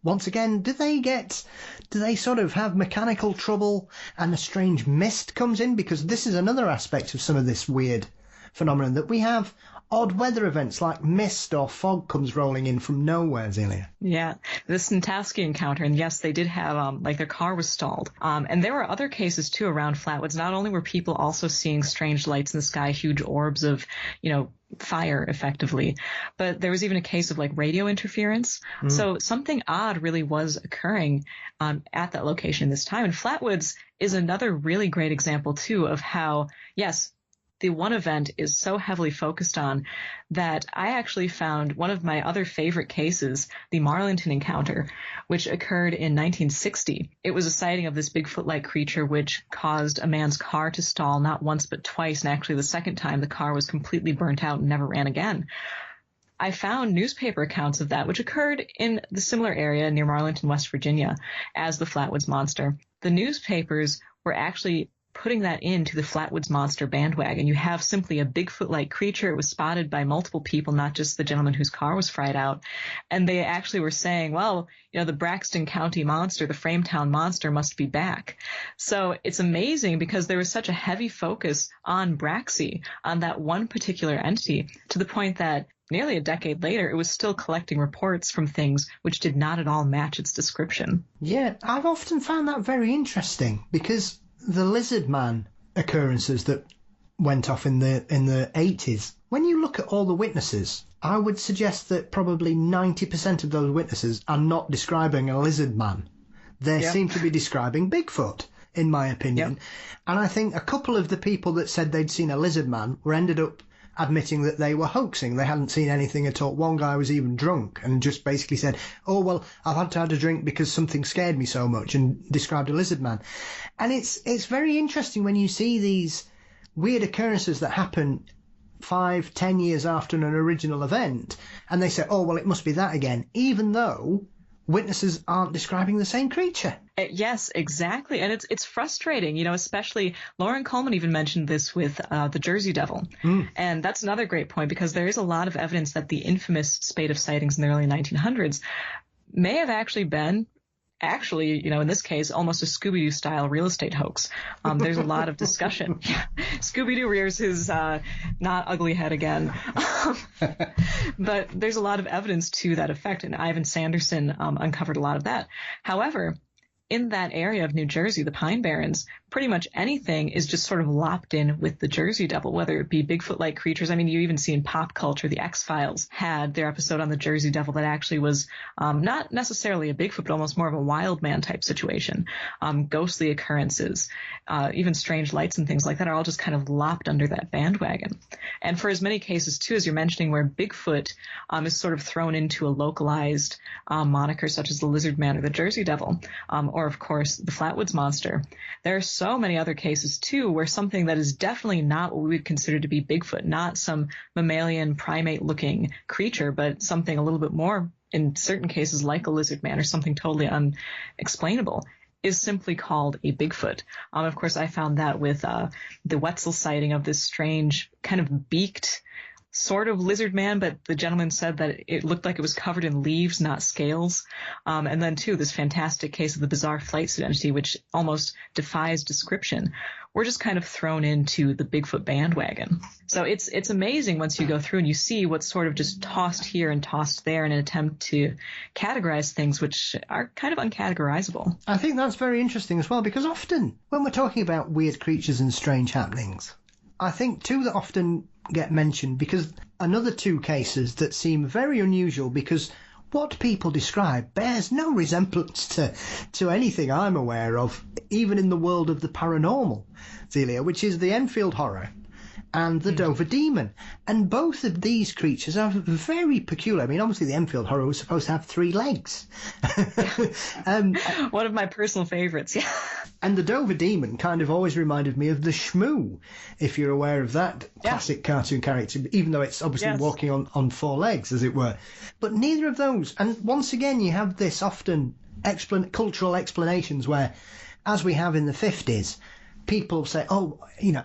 Once again, do they sort of have mechanical trouble and a strange mist comes in? Because this is another aspect of some of this weird phenomenon, that we have odd weather events like mist or fog comes rolling in from nowhere, Zelia. Yeah, the Santowski encounter, and yes, they did have, their car was stalled. And there were other cases, too, around Flatwoods. Not only were people also seeing strange lights in the sky, huge orbs of, fire, effectively, but there was even a case of, radio interference. So something odd really was occurring at that location this time. And Flatwoods is another really great example, too, of how, yes, the one event is so heavily focused on that I actually found one of my other favorite cases, the Marlington encounter, which occurred in 1960. It was a sighting of this Bigfoot-like creature which caused a man's car to stall not once but twice, and actually the second time the car was completely burnt out and never ran again. I found newspaper accounts of that, which occurred in the similar area near Marlington, West Virginia, as the Flatwoods Monster. The newspapers were actually putting that into the Flatwoods Monster bandwagon. You have simply a Bigfoot-like creature. It was spotted by multiple people, not just the gentleman whose car was fried out. And they actually were saying, well, the Braxton County Monster, the Frametown Monster must be back. So it's amazing, because there was such a heavy focus on Braxy, on that one particular entity, to the point that nearly a decade later, it was still collecting reports from things which did not at all match its description. Yeah, I've often found that very interesting, because the lizard man occurrences that went off in the 80s, when you look at all the witnesses, I would suggest that probably 90% of those witnesses are not describing a lizard man. They seem to be describing Bigfoot, in my opinion. And I think a couple of the people that said they'd seen a lizard man were ended up admitting that they were hoaxing. They hadn't seen anything at all. One guy was even drunk and just basically said, oh, well, I've had to have a drink because something scared me so much, and described a lizard man. And it's very interesting when you see these weird occurrences that happen 5-10 years after an original event, and they say, oh, well, it must be that again, even though witnesses aren't describing the same creature. Yes, exactly. And it's frustrating, especially Lauren Coleman even mentioned this with the Jersey Devil. And that's another great point, because there is a lot of evidence that the infamous spate of sightings in the early 1900s may have actually been in this case, almost a Scooby-Doo style real estate hoax. There's a lot of discussion. Scooby-Doo rears his not ugly head again. But there's a lot of evidence to that effect, and Ivan Sanderson uncovered a lot of that. However, in that area of New Jersey, the Pine Barrens, pretty much anything is just sort of lopped in with the Jersey Devil, whether it be Bigfoot-like creatures. I mean, you even see in pop culture, the X-Files had their episode on the Jersey Devil that actually was not necessarily a Bigfoot, but almost more of a wild man type situation. Ghostly occurrences, even strange lights and things like that are all just kind of lopped under that bandwagon. And for as many cases, too, as you're mentioning, where Bigfoot is sort of thrown into a localized moniker, such as the Lizard Man or the Jersey Devil, or, of course, the Flatwoods Monster, there are so many other cases, too, where something that is definitely not what we would consider to be Bigfoot, not some mammalian primate-looking creature, but something a little bit more, in certain cases, like a lizard man or something totally unexplainable, is simply called a Bigfoot. Of course, I found that with the Wetzel sighting of this strange kind of beaked sort of lizard man, but the gentleman said that it looked like it was covered in leaves, not scales. And then, too, this fantastic case of the bizarre flight suit entity, which almost defies description. We're just kind of thrown into the Bigfoot bandwagon. So it's amazing once you go through and you see what's sort of just tossed here and tossed there in an attempt to categorize things which are kind of uncategorizable. I think that's very interesting as well, because often when we're talking about weird creatures and strange happenings, I think two that often get mentioned, because another two cases that seem very unusual, because what people describe bears no resemblance to anything I'm aware of, even in the world of the paranormal, Zelia, which is the Enfield Horror and the Dover Demon. And both of these creatures are very peculiar. I mean, obviously the Enfield Horror was supposed to have 3 legs. One of my personal favorites, yeah. And the Dover Demon kind of always reminded me of the Shmoo, if you're aware of that classic cartoon character, even though it's obviously walking on 4 legs, as it were. But neither of those. And once again, you have this often cultural explanations where, as we have in the 50s, people say, oh,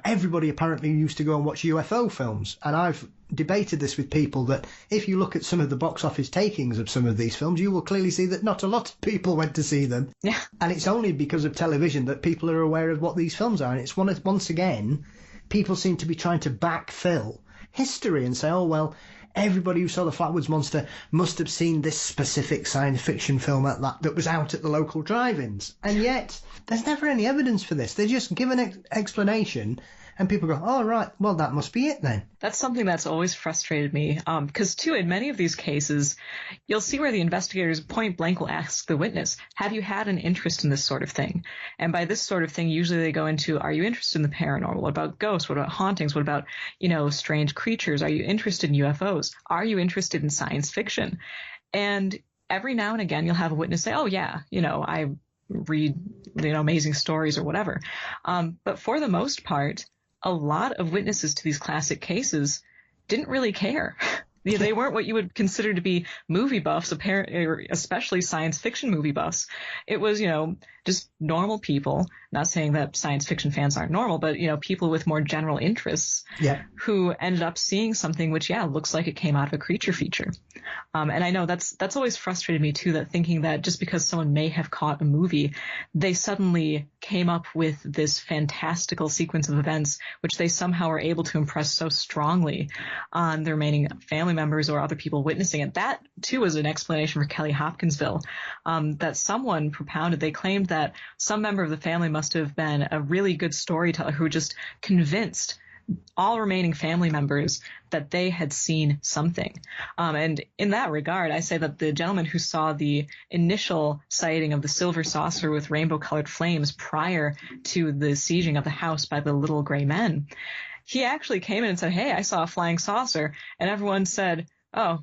everybody apparently used to go and watch UFO films. And I've debated this with people that if you look at some of the box office takings of some of these films, you will clearly see that not a lot of people went to see them. Yeah. And it's only because of television that people are aware of what these films are. And it's once again, people seem to be trying to backfill history and say, oh, well, everybody who saw the Flatwoods Monster must have seen this specific science fiction film that was out at the local drive-ins. And yet, there's never any evidence for this. They just give an explanation, and people go, oh, right, well, that must be it then. That's something that's always frustrated me, because, too, in many of these cases, you'll see where the investigators point blank will ask the witness, have you had an interest in this sort of thing? And by this sort of thing, usually they go into, are you interested in the paranormal? What about ghosts? What about hauntings? What about, strange creatures? Are you interested in UFOs? Are you interested in science fiction? And every now and again, you'll have a witness say, oh, yeah, I read, amazing stories or whatever. But for the most part, a lot of witnesses to these classic cases didn't really care. They weren't what you would consider to be movie buffs, especially science fiction movie buffs. It was, just normal people, not saying that science fiction fans aren't normal, but, people with more general interests who ended up seeing something which, looks like it came out of a creature feature. And I know that's always frustrated me, too, that thinking that just because someone may have caught a movie, they suddenly came up with this fantastical sequence of events, which they somehow are able to impress so strongly on the remaining family members or other people witnessing it. That, too, is an explanation for Kelly Hopkinsville, that someone propounded. They claimed that some member of the family must have been a really good storyteller who just convinced all remaining family members that they had seen something. And in that regard, I say that the gentleman who saw the initial sighting of the silver saucer with rainbow-colored flames prior to the sieging of the house by the little gray men, he actually came in and said, hey, I saw a flying saucer. And everyone said, oh,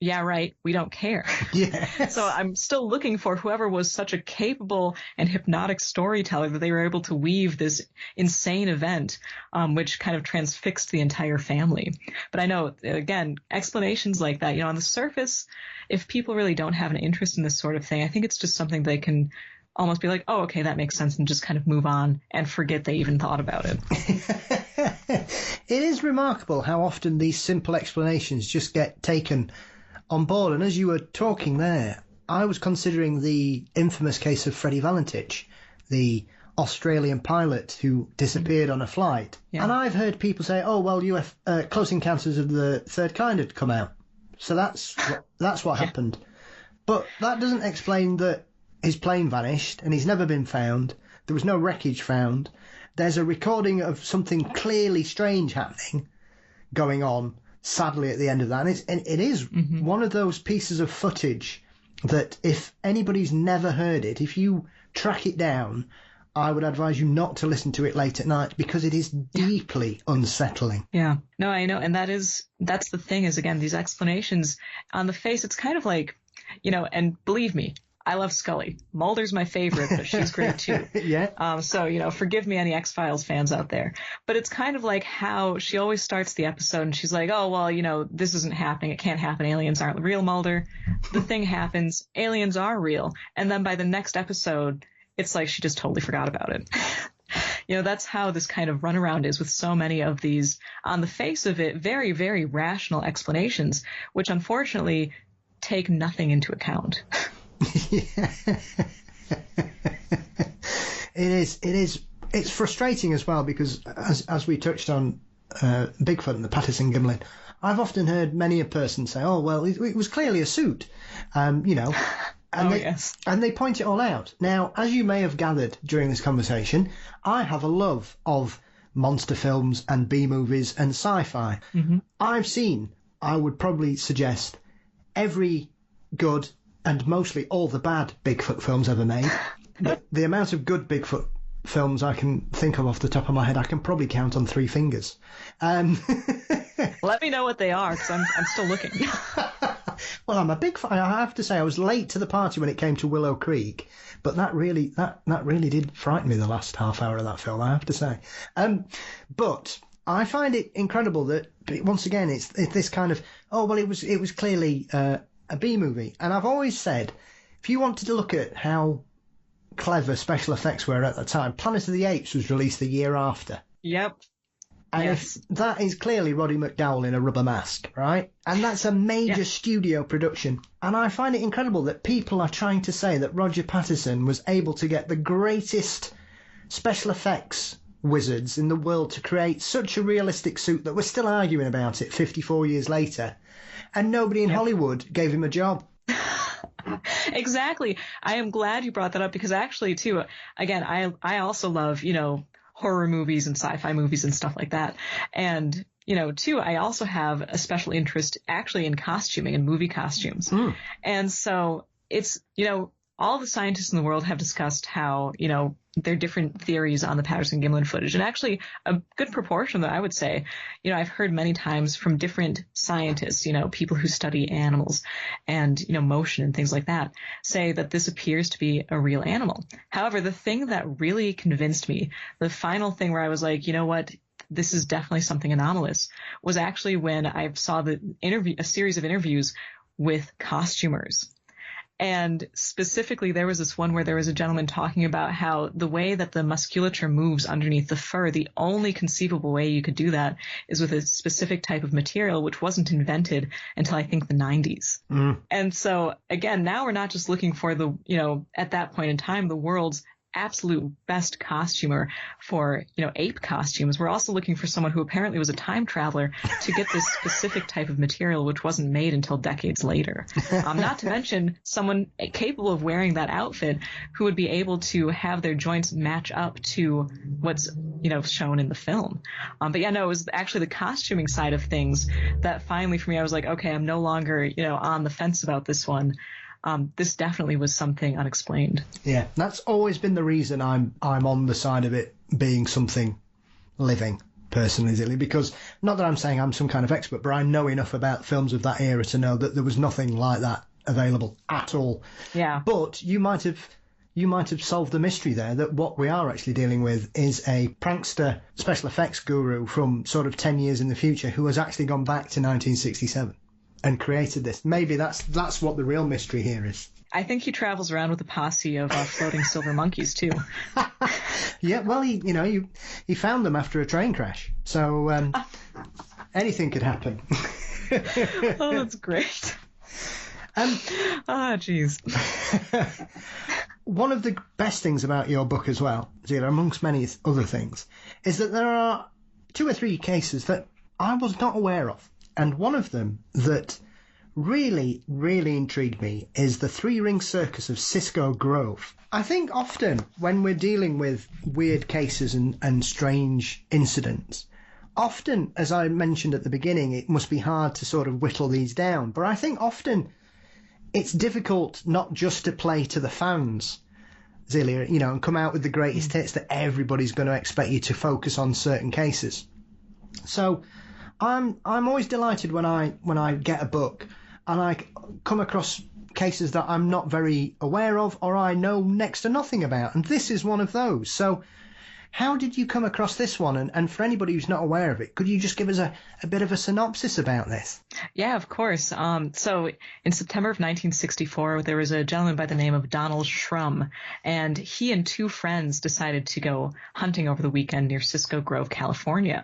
yeah, right, we don't care. Yeah. So I'm still looking for whoever was such a capable and hypnotic storyteller that they were able to weave this insane event, which kind of transfixed the entire family. But I know, again, explanations like that, on the surface, if people really don't have an interest in this sort of thing, I think it's just something they can almost be like, oh, okay, that makes sense, and just kind of move on and forget they even thought about it. It is remarkable how often these simple explanations just get taken on board. And as you were talking there, I was considering the infamous case of Freddie Valentich, the Australian pilot who disappeared on a flight. Yeah. And I've heard people say, oh, well, Close Encounters of the Third Kind had come out. So that's what happened. But that doesn't explain that his plane vanished and he's never been found. There was no wreckage found. There's a recording of something clearly strange happening, going on, sadly, at the end of that. And it is one of those pieces of footage that if anybody's never heard it, if you track it down, I would advise you not to listen to it late at night because it is deeply unsettling. Yeah, no, I know. And that's the thing is, again, these explanations on the face, it's kind of like, and believe me, I love Scully. Mulder's my favorite, but she's great too. Yeah. So, forgive me any X-Files fans out there. But it's kind of like how she always starts the episode and she's like, oh, well, this isn't happening. It can't happen. Aliens aren't real, Mulder. The thing happens. Aliens are real. And then by the next episode, it's like she just totally forgot about it. That's how this kind of runaround is with so many of these, on the face of it, very, very rational explanations, which unfortunately take nothing into account. It's frustrating as well because as we touched on Bigfoot and the Patterson Gimlin, I've often heard many a person say, oh well, it was clearly a suit, and they point it all out. Now, as you may have gathered during this conversation, I have a love of monster films and B movies and sci-fi. I've seen, I would probably suggest, every good and mostly all the bad Bigfoot films ever made. The amount of good Bigfoot films I can think of off the top of my head, I can probably count on 3 fingers. Let me know what they are, because I'm still looking. Well, I'm a big fan. I have to say, I was late to the party when it came to Willow Creek, but that really did frighten me the last half hour of that film, I have to say. But I find it incredible that, once again, it's this kind of, oh, well, it was clearly a B movie. And I've always said, if you wanted to look at how clever special effects were at the time, Planet of the Apes was released the year after. Yep. And yes. That is clearly Roddy McDowall in a rubber mask, right? And that's a major studio production. And I find it incredible that people are trying to say that Roger Patterson was able to get the greatest special effects wizards in the world to create such a realistic suit that we're still arguing about it 54 years later. And nobody in Hollywood gave him a job. Exactly. I am glad you brought that up because actually, too, again, I also love, horror movies and sci-fi movies and stuff like that. And, too, I also have a special interest actually in costuming and movie costumes. And so it's, all the scientists in the world have discussed how, there are different theories on the Patterson-Gimlin footage. And actually a good proportion that I would say, I've heard many times from different scientists, people who study animals and, motion and things like that, say that this appears to be a real animal. However, the thing that really convinced me, the final thing where I was like, you know what, this is definitely something anomalous, was actually when I saw a series of interviews with costumers. And specifically, there was this one where there was a gentleman talking about how the way that the musculature moves underneath the fur, the only conceivable way you could do that is with a specific type of material, which wasn't invented until I think the 90s. And so, again, now we're not just looking for at that point in time, the world's absolute best costumer for, ape costumes. We're also looking for someone who apparently was a time traveler to get this specific type of material, which wasn't made until decades later. Not to mention someone capable of wearing that outfit who would be able to have their joints match up to what's, shown in the film. But yeah, no, it was actually the costuming side of things that finally for me, I was like, okay, I'm no longer, on the fence about this one. This definitely was something unexplained. Yeah, that's always been the reason I'm on the side of it being something living. personally, Zelia, because not that I'm saying I'm some kind of expert, but I know enough about films of that era to know that there was nothing like that available at all. Yeah. But you might have solved the mystery there, that what we are actually dealing with is a prankster special effects guru from sort of 10 years in the future who has actually gone back to 1967 and created this. Maybe that's what the real mystery here is. I think he travels around with a posse of floating silver monkeys too. Yeah, well, he found them after a train crash, so anything could happen. Oh, that's great. Jeez. One of the best things about your book as well, Zelia, amongst many other things, is that there are 2 or 3 cases that I was not aware of. And one of them that really, really intrigued me is the 3-ring circus of Cisco Grove. I think often when we're dealing with weird cases and strange incidents, often, as I mentioned at the beginning, it must be hard to sort of whittle these down. But I think often it's difficult not just to play to the fans, Zelia, and come out with the greatest hits that everybody's going to expect you to focus on certain cases. So I'm always delighted when I get a book and I come across cases that I'm not very aware of or I know next to nothing about, and this is one of those. So how did you come across this one? And for anybody who's not aware of it, could you just give us a bit of a synopsis about this? Yeah, of course. So in September of 1964, there was a gentleman by the name of Donald Shrum, and he and 2 friends decided to go hunting over the weekend near Cisco Grove, California.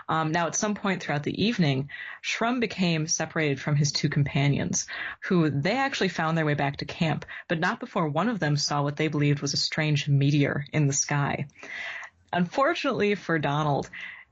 Now, at some point throughout the evening, Shrum became separated from his 2 companions, who they actually found their way back to camp, but not before one of them saw what they believed was a strange meteor in the sky. Unfortunately for Donald,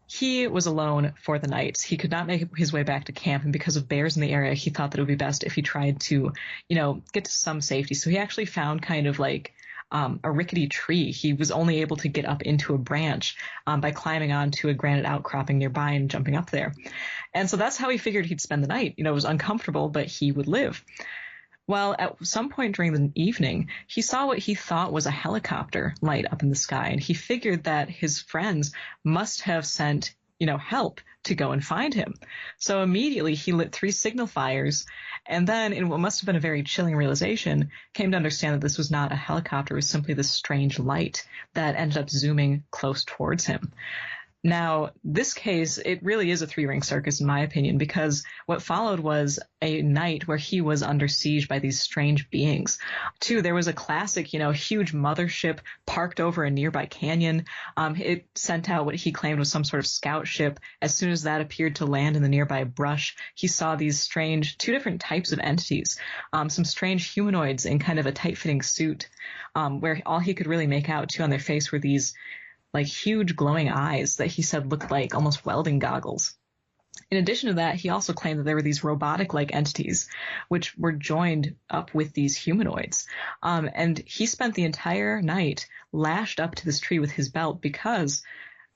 he was alone for the night. He could not make his way back to camp, and because of bears in the area, he thought that it would be best if he tried to, get to some safety. So he actually found kind of like a rickety tree. He was only able to get up into a branch by climbing onto a granite outcropping nearby and jumping up there. And so that's how he figured he'd spend the night. It was uncomfortable, but he would live. Well, at some point during the evening, he saw what he thought was a helicopter light up in the sky, and he figured that his friends must have sent, help to go and find him. So immediately he lit 3 signal fires, and then, in what must have been a very chilling realization, came to understand that this was not a helicopter, it was simply this strange light that ended up zooming close towards him. Now, this case, it really is a 3-ring circus, in my opinion, because what followed was a night where he was under siege by these strange beings. 2, there was a classic, huge mothership parked over a nearby canyon. It sent out what he claimed was some sort of scout ship. As soon as that appeared to land in the nearby brush, he saw these strange 2 different types of entities, some strange humanoids in kind of a tight-fitting suit, where all he could really make out, too, on their face were these like huge glowing eyes that he said looked like almost welding goggles. In addition to that, he also claimed that there were these robotic-like entities which were joined up with these humanoids. And he spent the entire night lashed up to this tree with his belt because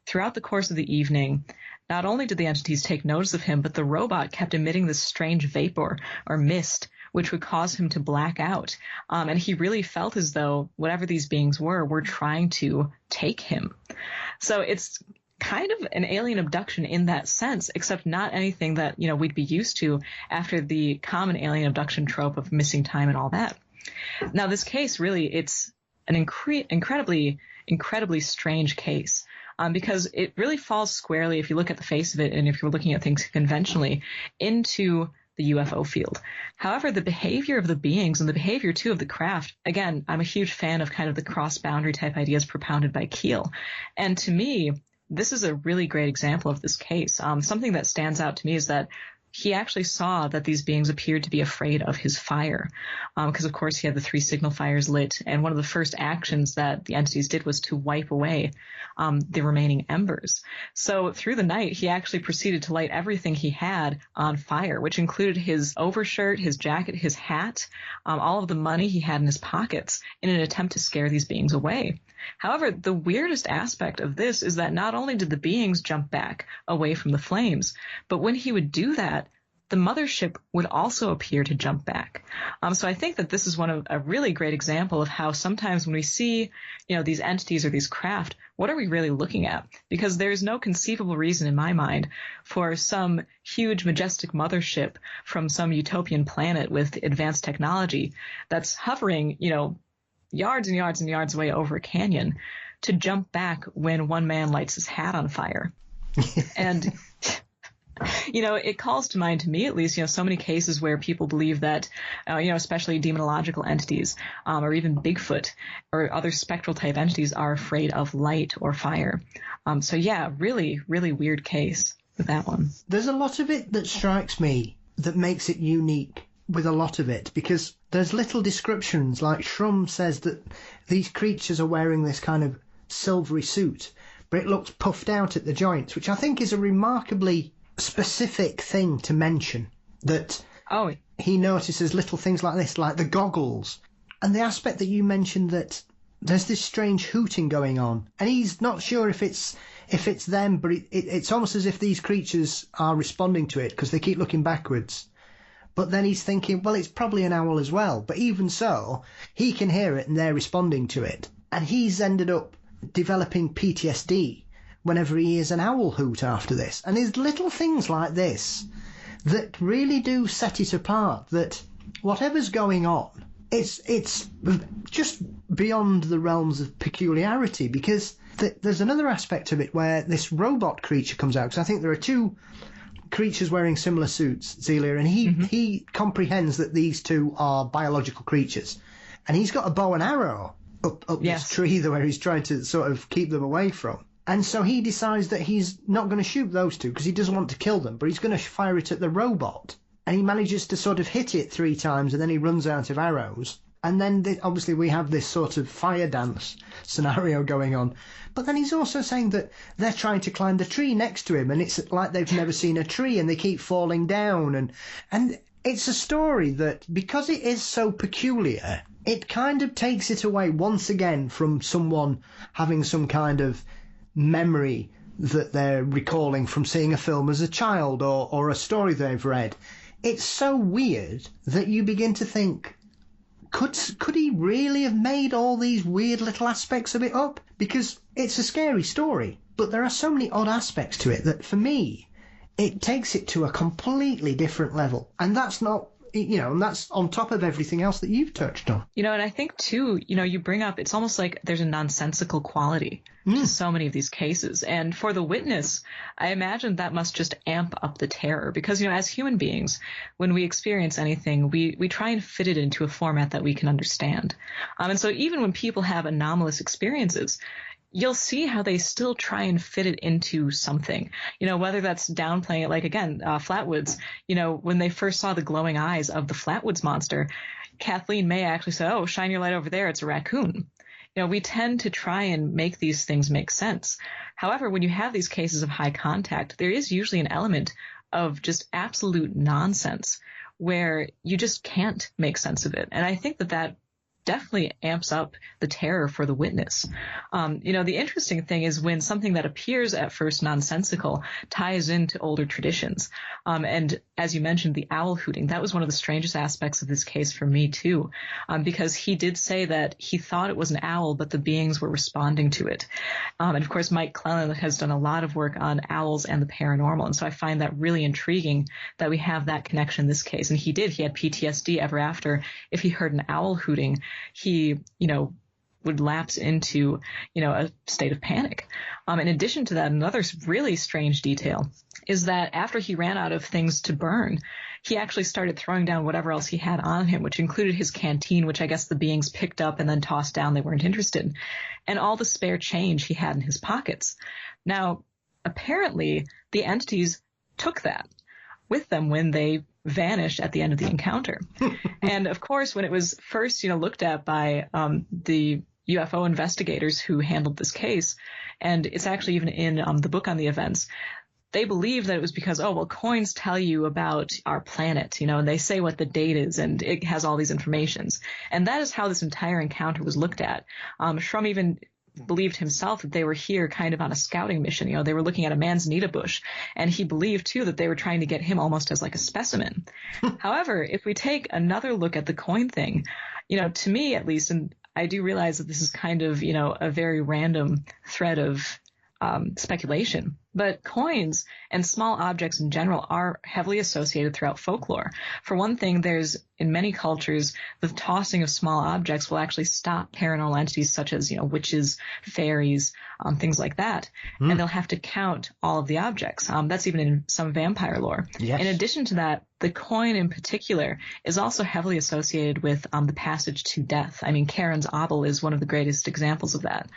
throughout the course of the evening, not only did the entities take notice of him, but the robot kept emitting this strange vapor or mist which would cause him to black out. And he really felt as though whatever these beings were trying to take him. So it's kind of an alien abduction in that sense, except not anything that, we'd be used to after the common alien abduction trope of missing time and all that. Now, this case really, it's an incredibly strange case. Because it really falls squarely, if you look at the face of it and if you're looking at things conventionally, into the UFO field. However, the behavior of the beings and the behavior, too, of the craft, again, I'm a huge fan of kind of the cross-boundary type ideas propounded by Keel. And to me, this is a really great example of this case. Something that stands out to me is that he actually saw that these beings appeared to be afraid of his fire because, of course, he had the 3 signal fires lit. And one of the first actions that the entities did was to wipe away the remaining embers. So through the night, he actually proceeded to light everything he had on fire, which included his overshirt, his jacket, his hat, all of the money he had in his pockets in an attempt to scare these beings away. However, the weirdest aspect of this is that not only did the beings jump back away from the flames, but when he would do that, the mothership would also appear to jump back. So I think that this is a really great example of how sometimes when we see, these entities or these craft, what are we really looking at? Because there's no conceivable reason in my mind for some huge, majestic mothership from some utopian planet with advanced technology that's hovering, yards and yards and yards away over a canyon to jump back when one man lights his hat on fire. And it calls to mind, to me at least, so many cases where people believe that, especially demonological entities, or even Bigfoot or other spectral type entities are afraid of light or fire. So yeah, really, really weird case with that one. There's a lot of it that strikes me that makes it unique with a lot of it, because there's little descriptions, like Shrum says that these creatures are wearing this kind of silvery suit, but it looks puffed out at the joints, which I think is a remarkably specific thing to mention, that he notices little things like this, like the goggles, and the aspect that you mentioned that there's this strange hooting going on, and he's not sure if it's them, but it's almost as if these creatures are responding to it because they keep looking backwards. But then he's thinking, well, it's probably an owl as well. But even so, he can hear it and they're responding to it, and he's ended up developing PTSD whenever he hears an owl hoot after this. And there's little things like this that really do set it apart, that whatever's going on, it's just beyond the realms of peculiarity, because there's another aspect of it where this robot creature comes out, because I think there are two creatures wearing similar suits, Zelia, and he comprehends that these two are biological creatures, and he's got a bow and arrow up this tree where he's trying to sort of keep them away from. And so he decides that he's not going to shoot those two because he doesn't want to kill them, but he's going to fire it at the robot. And he manages to sort of hit it 3 times, and then he runs out of arrows. And then obviously we have this sort of fire dance scenario going on. But then he's also saying that they're trying to climb the tree next to him, and it's like they've never seen a tree and they keep falling down. And it's a story that, because it is so peculiar, it kind of takes it away once again from someone having some kind of memory that they're recalling from seeing a film as a child or a story they've read. It's so weird that you begin to think, could he really have made all these weird little aspects of it up? Because it's a scary story, but there are so many odd aspects to it that, for me, it takes it to a completely different level. And that's not, and that's on top of everything else that you've touched on. And I think, too, you bring up, it's almost like there's a nonsensical quality to so many of these cases. And for the witness, I imagine that must just amp up the terror, because, as human beings, when we experience anything, we try and fit it into a format that we can understand. And so even when people have anomalous experiences, you'll see how they still try and fit it into something, whether that's downplaying it, like, again, Flatwoods, when they first saw the glowing eyes of the Flatwoods Monster, Kathleen May actually said, "Oh, shine your light over there, it's a raccoon." We tend to try and make these things make sense. However, when you have these cases of high contact, there is usually an element of just absolute nonsense where you just can't make sense of it. And I think that definitely amps up the terror for the witness. The interesting thing is when something that appears at first nonsensical ties into older traditions. And as you mentioned, the owl hooting, that was one of the strangest aspects of this case for me too, because he did say that he thought it was an owl, but the beings were responding to it. And of course, Mike Clellan has done a lot of work on owls and the paranormal. And so I find that really intriguing that we have that connection in this case. And he had PTSD ever after. If he heard an owl hooting, he, would lapse into, a state of panic. In addition to that, another really strange detail is that after he ran out of things to burn, he actually started throwing down whatever else he had on him, which included his canteen, which I guess the beings picked up and then tossed down. They weren't interested, and all the spare change he had in his pockets. Now, apparently, the entities took that with them when they vanished at the end of the encounter. And of course, when it was first, looked at by the UFO investigators who handled this case, and it's actually even in the book on the events, they believe that it was because, coins tell you about our planet, and they say what the date is, and it has all these informations. And that is how this entire encounter was looked at. Shrum even believed himself that they were here kind of on a scouting mission. You know, they were looking at a manzanita bush, and he believed too that they were trying to get him almost as like a specimen. However, if we take another look at the coin thing, you know, to me at least, and I do realize that this is kind of, you know, a very random thread of speculation, but coins and small objects in general are heavily associated throughout folklore. For one thing, there's in many cultures, the tossing of small objects will actually stop paranormal entities such as, you know, witches, fairies, things like that. And they'll have to count all of the objects. That's even in some vampire lore. Yes. In addition to that, the coin in particular is also heavily associated with the passage to death. I mean, Charon's obol is one of the greatest examples of that.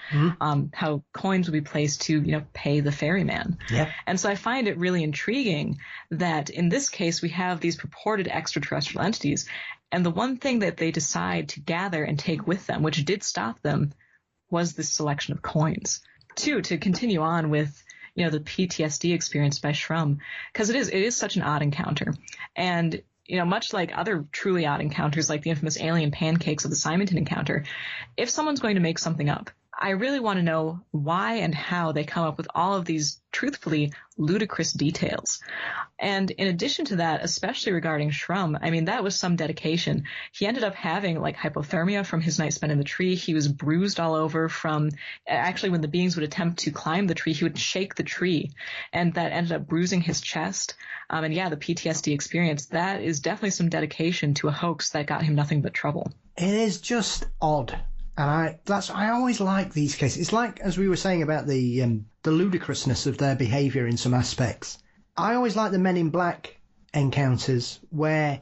How coins would be placed to, you know, pay the ferryman. Yep. And so I find it really intriguing that in this case we have these purported extraterrestrial entities, and the one thing that they decide to gather and take with them, which did stop them, was this selection of coins. Two, to continue on with, you know, the PTSD experience by Shrum, because it is such an odd encounter. And, you know, much like other truly odd encounters like the infamous alien pancakes of the Simonton encounter, if someone's going to make something up, I really want to know why and how they come up with all of these truthfully ludicrous details. And in addition to that, especially regarding Shrum, I mean, that was some dedication. He ended up having like hypothermia from his night spent in the tree. He was bruised all over from actually when the beings would attempt to climb the tree, he would shake the tree, and that ended up bruising his chest. And yeah, the PTSD experience, that is definitely some dedication to a hoax that got him nothing but trouble. It is just odd. And I always like these cases. It's like, as we were saying about the ludicrousness of their behaviour in some aspects. I always like the Men in Black encounters where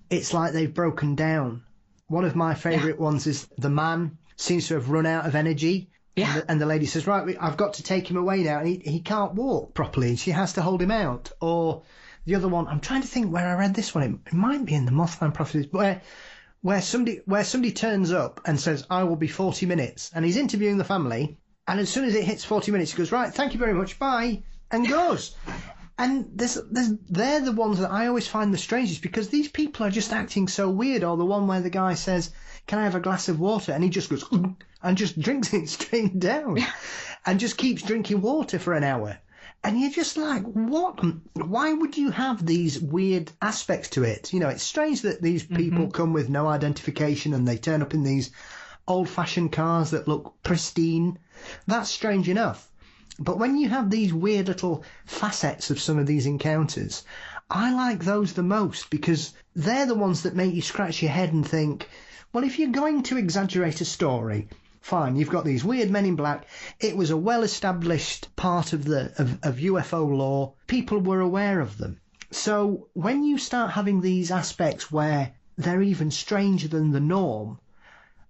it's like they've broken down. One of my favourite ones is the man seems to have run out of energy. Yeah. And the lady says, right, I've got to take him away now. And he can't walk properly. She has to hold him out. Or the other one, I'm trying to think where I read this one. It might be in the Mothman Prophecies, where somebody turns up and says, I will be 40 minutes. And he's interviewing the family. And as soon as it hits 40 minutes, he goes, right, thank you very much, bye, and goes. And they're the ones that I always find the strangest, because these people are just acting so weird. Or the one where the guy says, can I have a glass of water? And he just goes, and just drinks it straight down and just keeps drinking water for an hour. And you're just like, what? Why would you have these weird aspects to it? You know, it's strange that these people come with no identification and they turn up in these old-fashioned cars that look pristine. That's strange enough. But when you have these weird little facets of some of these encounters, I like those the most, because they're the ones that make you scratch your head and think, well, if you're going to exaggerate a story, fine, you've got these weird Men in Black. It was a well-established part of UFO lore. People were aware of them. So when you start having these aspects where they're even stranger than the norm,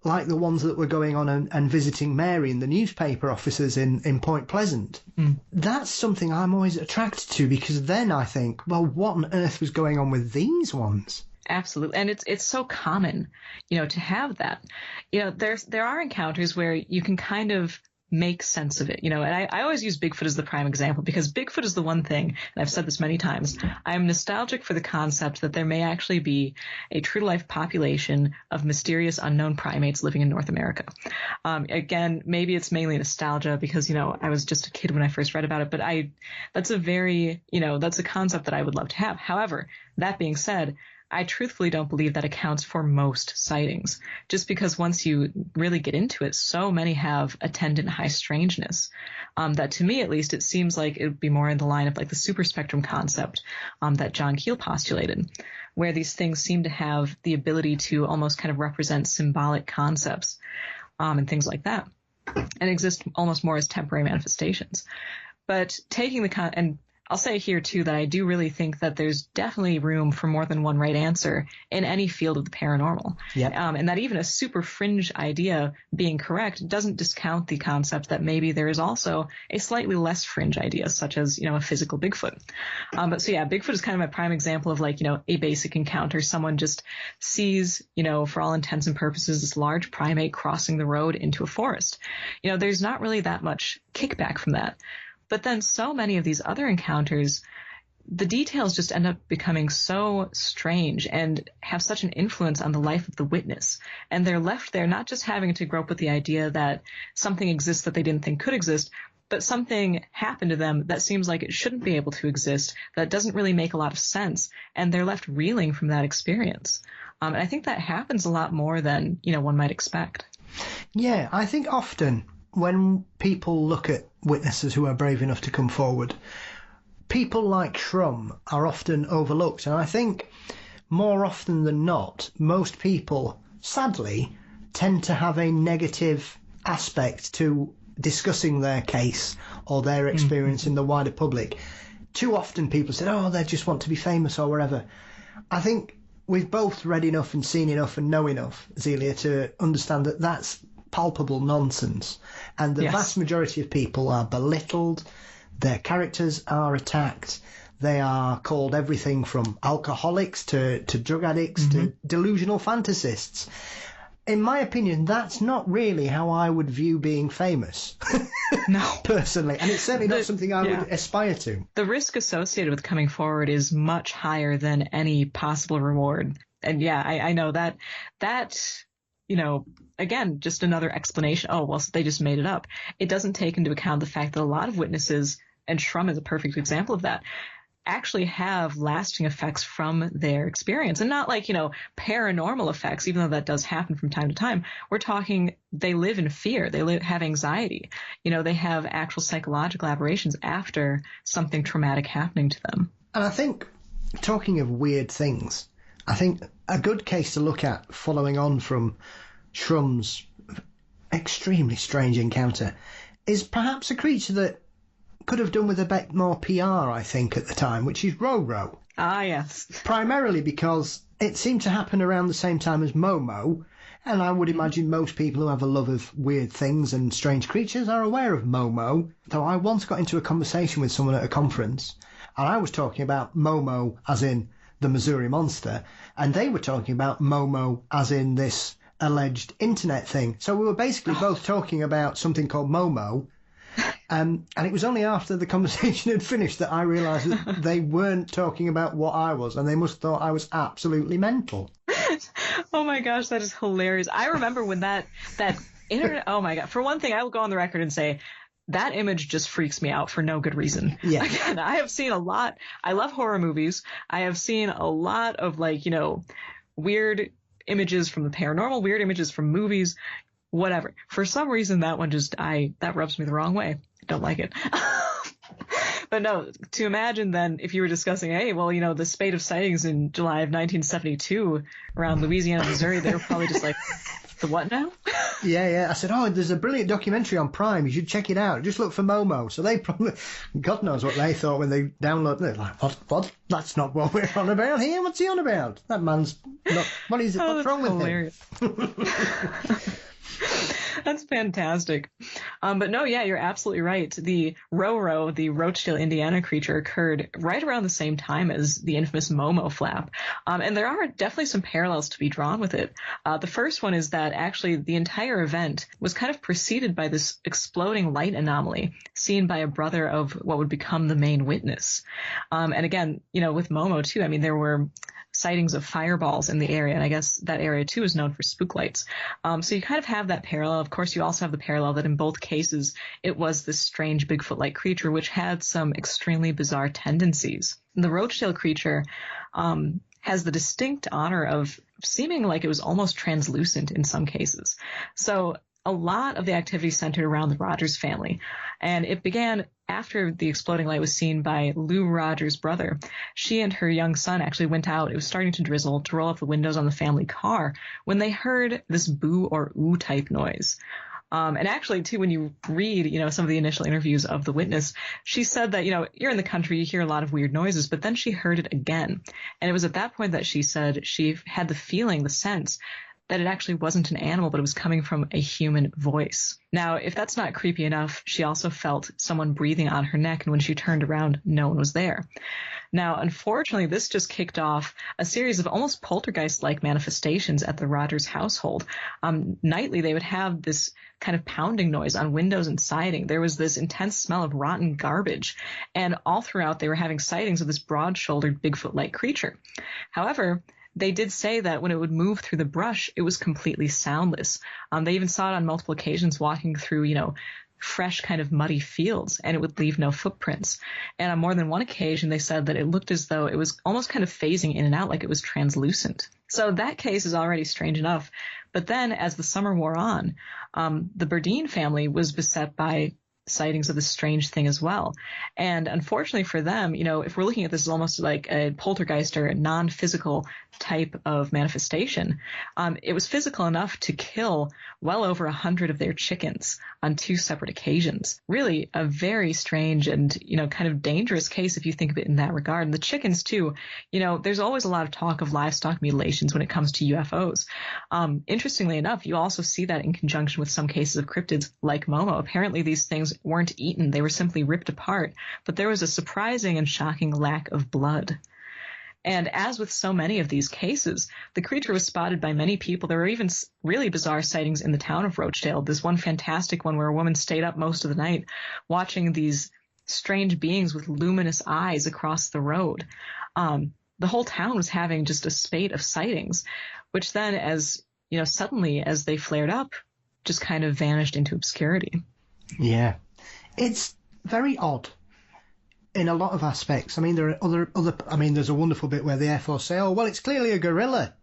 like the ones that were going on and visiting Mary and the newspaper officers in Point Pleasant, that's something I'm always attracted to, because then I think, well, what on earth was going on with these ones? Absolutely. And it's so common, you know, to have that. You know, there are encounters where you can kind of make sense of it, you know, and I always use Bigfoot as the prime example, because Bigfoot is the one thing, and I've said this many times, I'm nostalgic for the concept that there may actually be a true to life population of mysterious unknown primates living in North America. Again, maybe it's mainly nostalgia because, you know, I was just a kid when I first read about it, but that's a concept that I would love to have. However, that being said, I truthfully don't believe that accounts for most sightings, just because once you really get into it, so many have attendant high strangeness, that to me, at least, it seems like it would be more in the line of like the super spectrum concept that John Keel postulated, where these things seem to have the ability to almost kind of represent symbolic concepts and things like that, and exist almost more as temporary manifestations. But taking and I'll say here, too, that I do really think that there's definitely room for more than one right answer in any field of the paranormal. Yep. And that even a super fringe idea being correct doesn't discount the concept that maybe there is also a slightly less fringe idea, such as, you know, a physical Bigfoot. But so, yeah, Bigfoot is kind of my prime example of, like, you know, a basic encounter. Someone just sees, you know, for all intents and purposes, this large primate crossing the road into a forest. You know, there's not really that much kickback from that. But then so many of these other encounters, the details just end up becoming so strange and have such an influence on the life of the witness. And they're left there not just having to grow up with the idea that something exists that they didn't think could exist, but something happened to them that seems like it shouldn't be able to exist, that doesn't really make a lot of sense, and they're left reeling from that experience. And I think that happens a lot more than, one might expect. Yeah, I think often when people look at witnesses who are brave enough to come forward, people like Shrum are often overlooked. And I think more often than not, most people, sadly, tend to have a negative aspect to discussing their case or their experience in the wider public. Too often people say, oh, they just want to be famous or whatever. I think we've both read enough and seen enough and know enough, Zelia, to understand that that's palpable nonsense. And the vast majority of people are belittled, their characters are attacked, they are called everything from alcoholics to drug addicts to delusional fantasists. In my opinion, that's not really how I would view being famous. No. Personally. And it's certainly not something I would aspire to. The risk associated with coming forward is much higher than any possible reward. And I know that, again, just another explanation. Oh, well, they just made it up. It doesn't take into account the fact that a lot of witnesses, and Shrum is a perfect example of that, actually have lasting effects from their experience, and not like, paranormal effects, even though that does happen from time to time. We're talking, they live in fear. They have anxiety. They have actual psychological aberrations after something traumatic happening to them. And I think, talking of weird things, I think a good case to look at following on from Shrum's extremely strange encounter is perhaps a creature that could have done with a bit more PR, I think, at the time, which is Roro. Ah, yes. Primarily because it seemed to happen around the same time as Momo, and I would imagine most people who have a love of weird things and strange creatures are aware of Momo. Though I once got into a conversation with someone at a conference, and I was talking about Momo as in the Missouri Monster, and they were talking about Momo as in this alleged internet thing. So we were basically both talking about something called Momo. And it was only after the conversation had finished that I realised that they weren't talking about what I was, and they must have thought I was absolutely mental. Oh my gosh, that is hilarious. I remember when that internet, oh my God. For one thing, I will go on the record and say that image just freaks me out for no good reason. Yeah. Again, I have seen a lot. I love horror movies. I have seen a lot of weird images from the paranormal, weird images from movies. Whatever. For some reason, that one that rubs me the wrong way. I don't like it. But no, to imagine then if you were discussing, hey, well, the spate of sightings in July of 1972 around Louisiana, Missouri, they were probably just like, the what now? Yeah. I said, there's a brilliant documentary on Prime. You should check it out. Just look for Momo. So they probably, God knows what they thought when they downloaded it. Like, what? That's not what we're on about here. What's he on about? That man's not, what is it? What's wrong with hilarious. Him? That's fantastic. But no, you're absolutely right. The Roro, the Rochdale, Indiana creature, occurred right around the same time as the infamous Momo flap. And there are definitely some parallels to be drawn with it. The first one is that actually the entire event was kind of preceded by this exploding light anomaly seen by a brother of what would become the main witness. And again, with Momo too, I mean, there were sightings of fireballs in the area, and I guess that area too is known for spook lights. So you kind of have that parallel. Of course, you also have the parallel that in both cases it was this strange Bigfoot-like creature which had some extremely bizarre tendencies. The Rochdale creature has the distinct honor of seeming like it was almost translucent in some cases. So a lot of the activity centered around the Rogers family, and it began after the exploding light was seen by Lou Rogers' brother. She and her young son actually went out. It was starting to drizzle, to roll up the windows on the family car when they heard this boo or ooh type noise. And actually, too, when you read, some of the initial interviews of the witness, she said that, you're in the country, you hear a lot of weird noises, but then she heard it again. And it was at that point that she said she had the feeling, the sense that it actually wasn't an animal, but it was coming from a human voice. Now, if that's not creepy enough, she also felt someone breathing on her neck, and when she turned around, no one was there. Now, unfortunately, this just kicked off a series of almost poltergeist-like manifestations at the Rogers household. Nightly, they would have this kind of pounding noise on windows and siding. There was this intense smell of rotten garbage, and all throughout, they were having sightings of this broad-shouldered Bigfoot-like creature. However, they did say that when it would move through the brush, it was completely soundless. They even saw it on multiple occasions walking through, fresh kind of muddy fields, and it would leave no footprints. And on more than one occasion, they said that it looked as though it was almost kind of phasing in and out, like it was translucent. So that case is already strange enough. But then as the summer wore on, the Burdine family was beset by sightings of this strange thing as well. And unfortunately for them, if we're looking at this as almost like a poltergeist or a non-physical type of manifestation, it was physical enough to kill well over 100 of their chickens on 2 separate occasions. Really a very strange and, kind of dangerous case if you think of it in that regard. And the chickens too, there's always a lot of talk of livestock mutilations when it comes to UFOs. Interestingly enough, you also see that in conjunction with some cases of cryptids like Momo. Apparently these things weren't eaten, they were simply ripped apart, but there was a surprising and shocking lack of blood. And as with so many of these cases, the creature was spotted by many people. There were even really bizarre sightings in the town of Rochdale. There's one fantastic one where a woman stayed up most of the night watching these strange beings with luminous eyes across the road. The whole town was having just a spate of sightings, which then suddenly as they flared up, just kind of vanished into obscurity. Yeah. It's very odd in a lot of aspects. I mean, there are there's a wonderful bit where the Air Force say, oh, well, it's clearly a gorilla.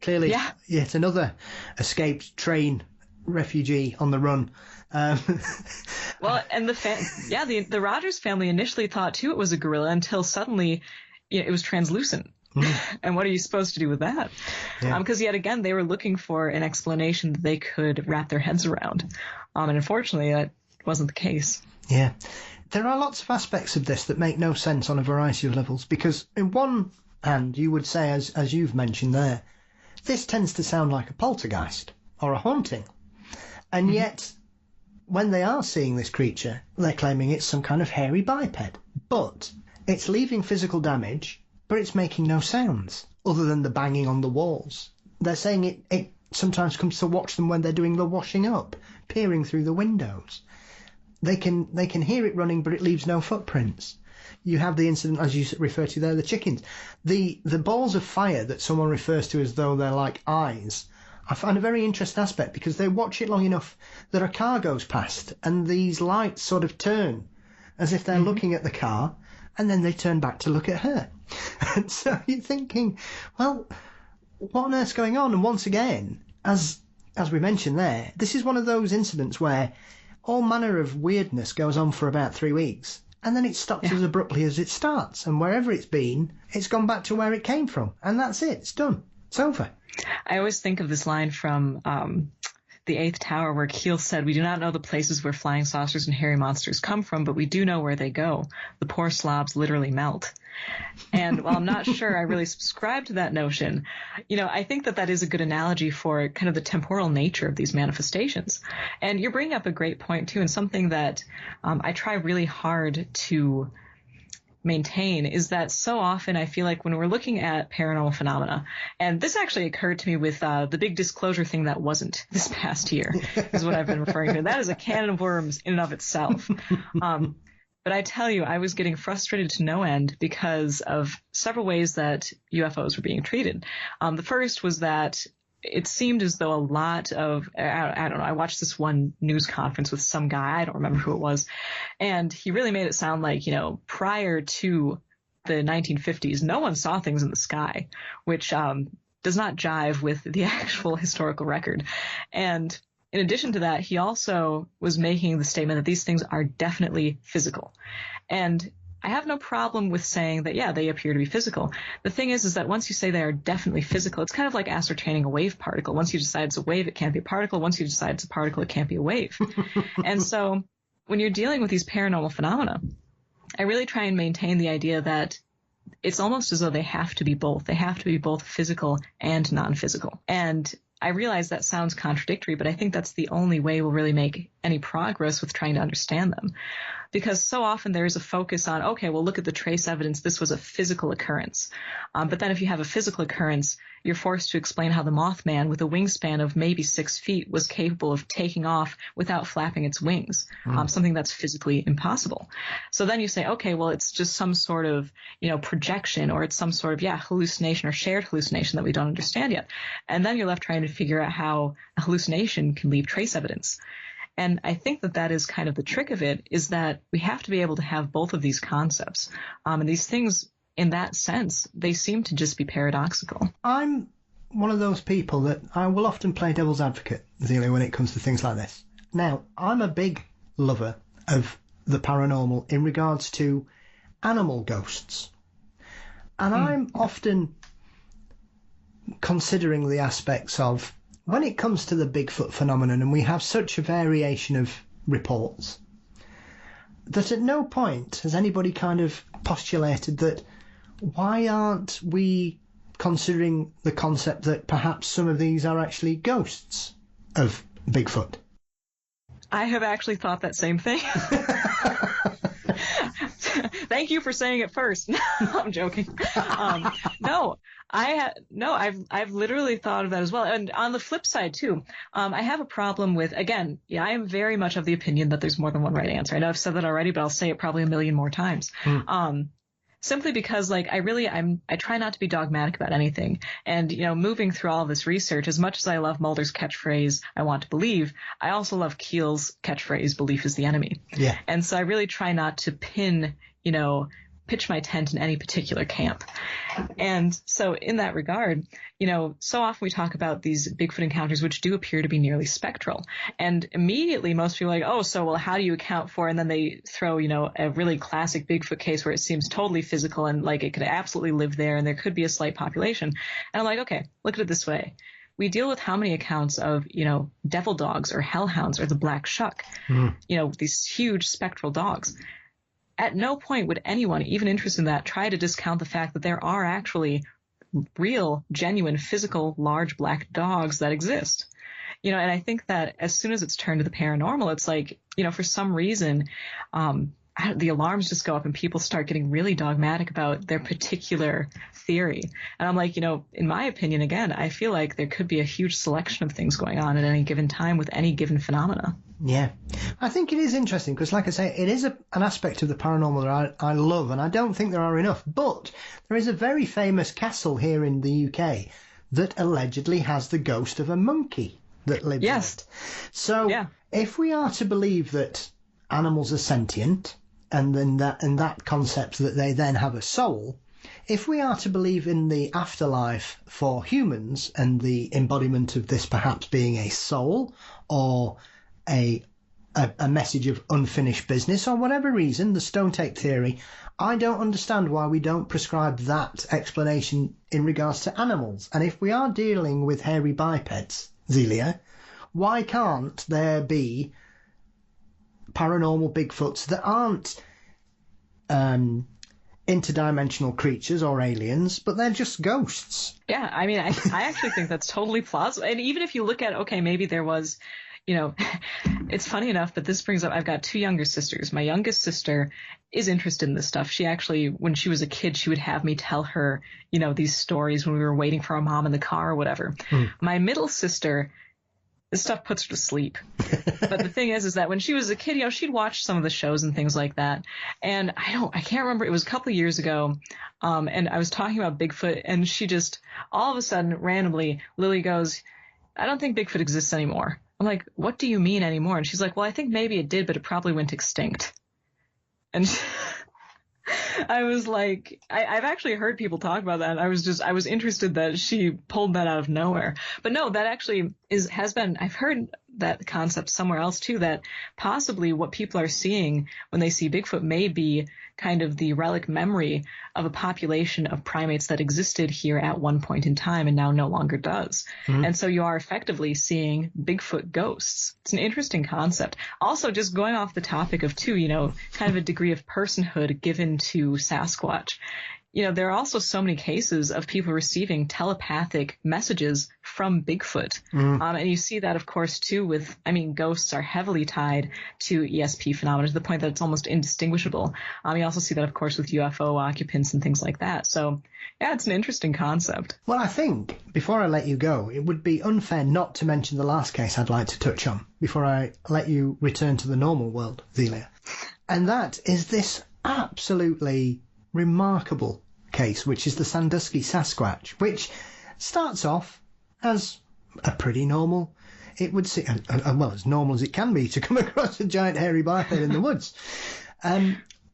Clearly yet another escaped train refugee on the run. Well, and the Rogers family initially thought, too, it was a gorilla until suddenly it was translucent. And what are you supposed to do with that? Because yet again, they were looking for an explanation that they could wrap their heads around. And unfortunately, that wasn't the case. Yeah. There are lots of aspects of this that make no sense on a variety of levels, because in one hand, you would say, as you've mentioned there, this tends to sound like a poltergeist or a haunting. And yet, when they are seeing this creature, they're claiming it's some kind of hairy biped. But it's leaving physical damage, but it's making no sounds other than the banging on the walls. They're saying it sometimes comes to watch them when they're doing the washing up, peering through the windows. They can hear it running, but it leaves no footprints. You have the incident, as you refer to there, the chickens. The balls of fire that someone refers to as though they're like eyes, I find a very interesting aspect, because they watch it long enough that a car goes past and these lights sort of turn as if they're looking at the car, and then they turn back to look at her. And so you're thinking, well, what on earth's going on? And once again, as we mentioned there, this is one of those incidents where all manner of weirdness goes on for about 3 weeks, and then it stops as abruptly as it starts, and wherever it's been, it's gone back to where it came from, and that's it. It's done. It's over. I always think of this line from The Eighth Tower, where Keel said, "We do not know the places where flying saucers and hairy monsters come from, but we do know where they go. The poor slobs literally melt." And while I'm not sure I really subscribe to that notion, I think that is a good analogy for kind of the temporal nature of these manifestations. And you're bringing up a great point, too, and something that I try really hard to maintain is that so often I feel like when we're looking at paranormal phenomena, and this actually occurred to me with the big disclosure thing that wasn't this past year, is what I've been referring to. That is a can of worms in and of itself. But I tell you, I was getting frustrated to no end because of several ways that UFOs were being treated. The first was that it seemed as though a lot of, I don't know, I watched this one news conference with some guy, I don't remember who it was, and he really made it sound like, prior to the 1950s, no one saw things in the sky, which does not jive with the actual historical record. And in addition to that, he also was making the statement that these things are definitely physical. And I have no problem with saying that, yeah, they appear to be physical. The thing is that once you say they are definitely physical, it's kind of like ascertaining a wave particle. Once you decide it's a wave, it can't be a particle. Once you decide it's a particle, it can't be a wave. And so when you're dealing with these paranormal phenomena, I really try and maintain the idea that it's almost as though they have to be both. They have to be both physical and non-physical. And I realize that sounds contradictory, but I think that's the only way we'll really make any progress with trying to understand them. Because so often there's a focus on, okay, well, look at the trace evidence. This was a physical occurrence. But then if you have a physical occurrence, you're forced to explain how the Mothman with a wingspan of maybe 6 feet was capable of taking off without flapping its wings, something that's physically impossible. So then you say, okay, well, it's just some sort of, projection, or it's some sort of, hallucination or shared hallucination that we don't understand yet. And then you're left trying to figure out how a hallucination can leave trace evidence. And I think that is kind of the trick of it, is that we have to be able to have both of these concepts. And these things, in that sense, they seem to just be paradoxical. I'm one of those people that I will often play devil's advocate, Zelia, when it comes to things like this. Now, I'm a big lover of the paranormal in regards to animal ghosts. And I'm often considering the aspects of, when it comes to the Bigfoot phenomenon, and we have such a variation of reports, that at no point has anybody kind of postulated that why aren't we considering the concept that perhaps some of these are actually ghosts of Bigfoot? I have actually thought that same thing. Thank you for saying it first. No, I'm joking. I've literally thought of that as well. And on the flip side too, I have a problem with, again, I am very much of the opinion that there's more than one right answer. I know I've said that already, but I'll say it probably a million more times. Simply because, I try not to be dogmatic about anything. And, moving through all of this research, as much as I love Mulder's catchphrase, I want to believe, I also love Keel's catchphrase, belief is the enemy. Yeah. And so I really try not to pitch my tent in any particular camp. And so in that regard, so often we talk about these Bigfoot encounters, which do appear to be nearly spectral. And immediately most people are like, how do you account for? And then they throw, a really classic Bigfoot case where it seems totally physical and like it could absolutely live there and there could be a slight population. And I'm like, okay, look at it this way. We deal with how many accounts of, devil dogs or hellhounds or the black shuck, these huge spectral dogs. At no point would anyone, even interested in that, try to discount the fact that there are actually real, genuine, physical, large black dogs that exist. And I think that as soon as it's turned to the paranormal, it's like, for some reason, the alarms just go up and people start getting really dogmatic about their particular theory. And I'm like, in my opinion, again, I feel like there could be a huge selection of things going on at any given time with any given phenomena. Yeah, I think it is interesting because, like I say, it is an aspect of the paranormal that I love, and I don't think there are enough. But there is a very famous castle here in the UK that allegedly has the ghost of a monkey that lives in it. So if we are to believe that animals are sentient, and then that concept that they then have a soul, if we are to believe in the afterlife for humans and the embodiment of this perhaps being a soul or a message of unfinished business or whatever reason, the stone tape theory, I don't understand why we don't prescribe that explanation in regards to animals. And if we are dealing with hairy bipeds, Zelia, why can't there be paranormal Bigfoots that aren't interdimensional creatures or aliens, but they're just ghosts? Yeah, I mean, I actually think that's totally plausible. And even if you look at, okay, maybe there was, it's funny enough that this brings up, I've got 2 younger sisters. My youngest sister is interested in this stuff. She actually, when she was a kid, she would have me tell her, these stories when we were waiting for our mom in the car or whatever. My middle sister, this stuff puts her to sleep. But the thing is that when she was a kid, she'd watch some of the shows and things like that. And I can't remember, it was a couple of years ago. And I was talking about Bigfoot and she just, all of a sudden, randomly, Lily goes, I don't think Bigfoot exists anymore. I'm like, what do you mean anymore? And she's like, well, I think maybe it did, but it probably went extinct. And I was like, I've actually heard people talk about that. I was interested that she pulled that out of nowhere. But no, that actually has been, I've heard that concept somewhere else too, that possibly what people are seeing when they see Bigfoot may be kind of the relic memory of a population of primates that existed here at one point in time and now no longer does. And so you are effectively seeing Bigfoot ghosts. It's an interesting concept. Also, just going off the topic of too, kind of a degree of personhood given to Sasquatch. there are also so many cases of people receiving telepathic messages from Bigfoot. And you see that, of course, too, ghosts are heavily tied to ESP phenomena to the point that it's almost indistinguishable. You also see that, of course, with UFO occupants and things like that. So, yeah, it's an interesting concept. Well, I think, before I let you go, it would be unfair not to mention the last case I'd like to touch on before I let you return to the normal world, Zelia. And that is this absolutely remarkable case, which is the Sandusky Sasquatch, which starts off as a pretty normal, it would seem, well, as normal as it can be to come across a giant hairy biped in the woods.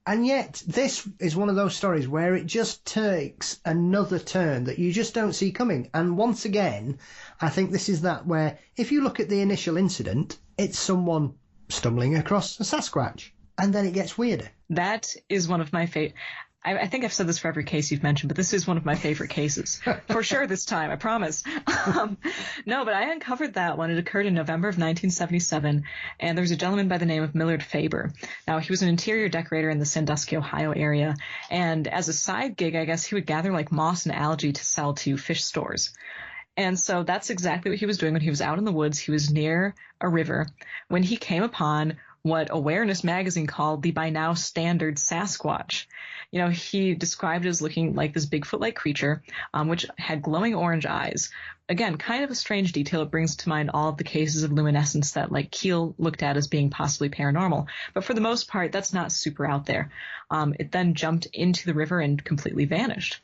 And yet this is one of those stories where it just takes another turn that you just don't see coming. And once again, I think this is that where if you look at the initial incident, it's someone stumbling across a Sasquatch, and then it gets weirder. That is one of my favorite. I think I've said this for every case you've mentioned, but this is one of my favorite cases. For sure this time, I promise. No, but I uncovered that one. It occurred in November of 1977, and there was a gentleman by the name of Millard Faber. Now, he was an interior decorator in the Sandusky, Ohio area, and as a side gig, I guess he would gather like moss and algae to sell to fish stores. And so that's exactly what he was doing when he was out in the woods. He was near a river when he came upon what Awareness magazine called the by now standard Sasquatch. He described it as looking like this Bigfoot-like creature, which had glowing orange eyes. Again, kind of a strange detail. It brings to mind all of the cases of luminescence that like Keel looked at as being possibly paranormal. But for the most part, that's not super out there. It then jumped into the river and completely vanished.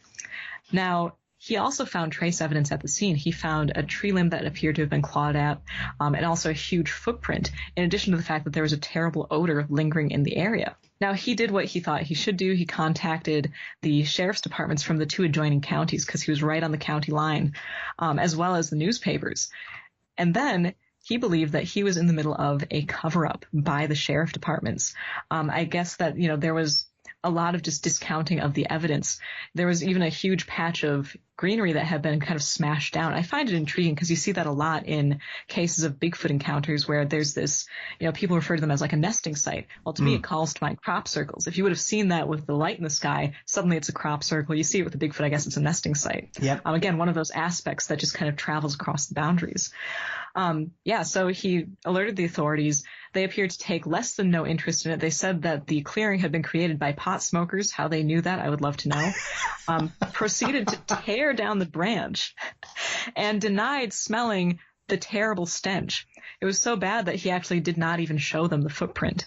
Now, he also found trace evidence at the scene. He found a tree limb that appeared to have been clawed at, and also a huge footprint, in addition to the fact that there was a terrible odor lingering in the area. Now, he did what he thought he should do. He contacted the sheriff's departments from the two adjoining counties because he was right on the county line, as well as the newspapers. And then he believed that he was in the middle of a cover-up by the sheriff departments. I guess that, there was a lot of just discounting of the evidence. There was even a huge patch of greenery that had been kind of smashed down. I find it intriguing because you see that a lot in cases of Bigfoot encounters where there's this, people refer to them as like a nesting site. Well, to me, it calls to mind crop circles. If you would have seen that with the light in the sky, suddenly it's a crop circle. You see it with the Bigfoot, I guess it's a nesting site. Yep. Again, one of those aspects that just kind of travels across the boundaries. So he alerted the authorities. They appeared to take less than no interest in it. They said that the clearing had been created by pot smokers. How they knew that, I would love to know. Proceeded to tear down the branch and denied smelling the terrible stench. It was so bad that he actually did not even show them the footprint.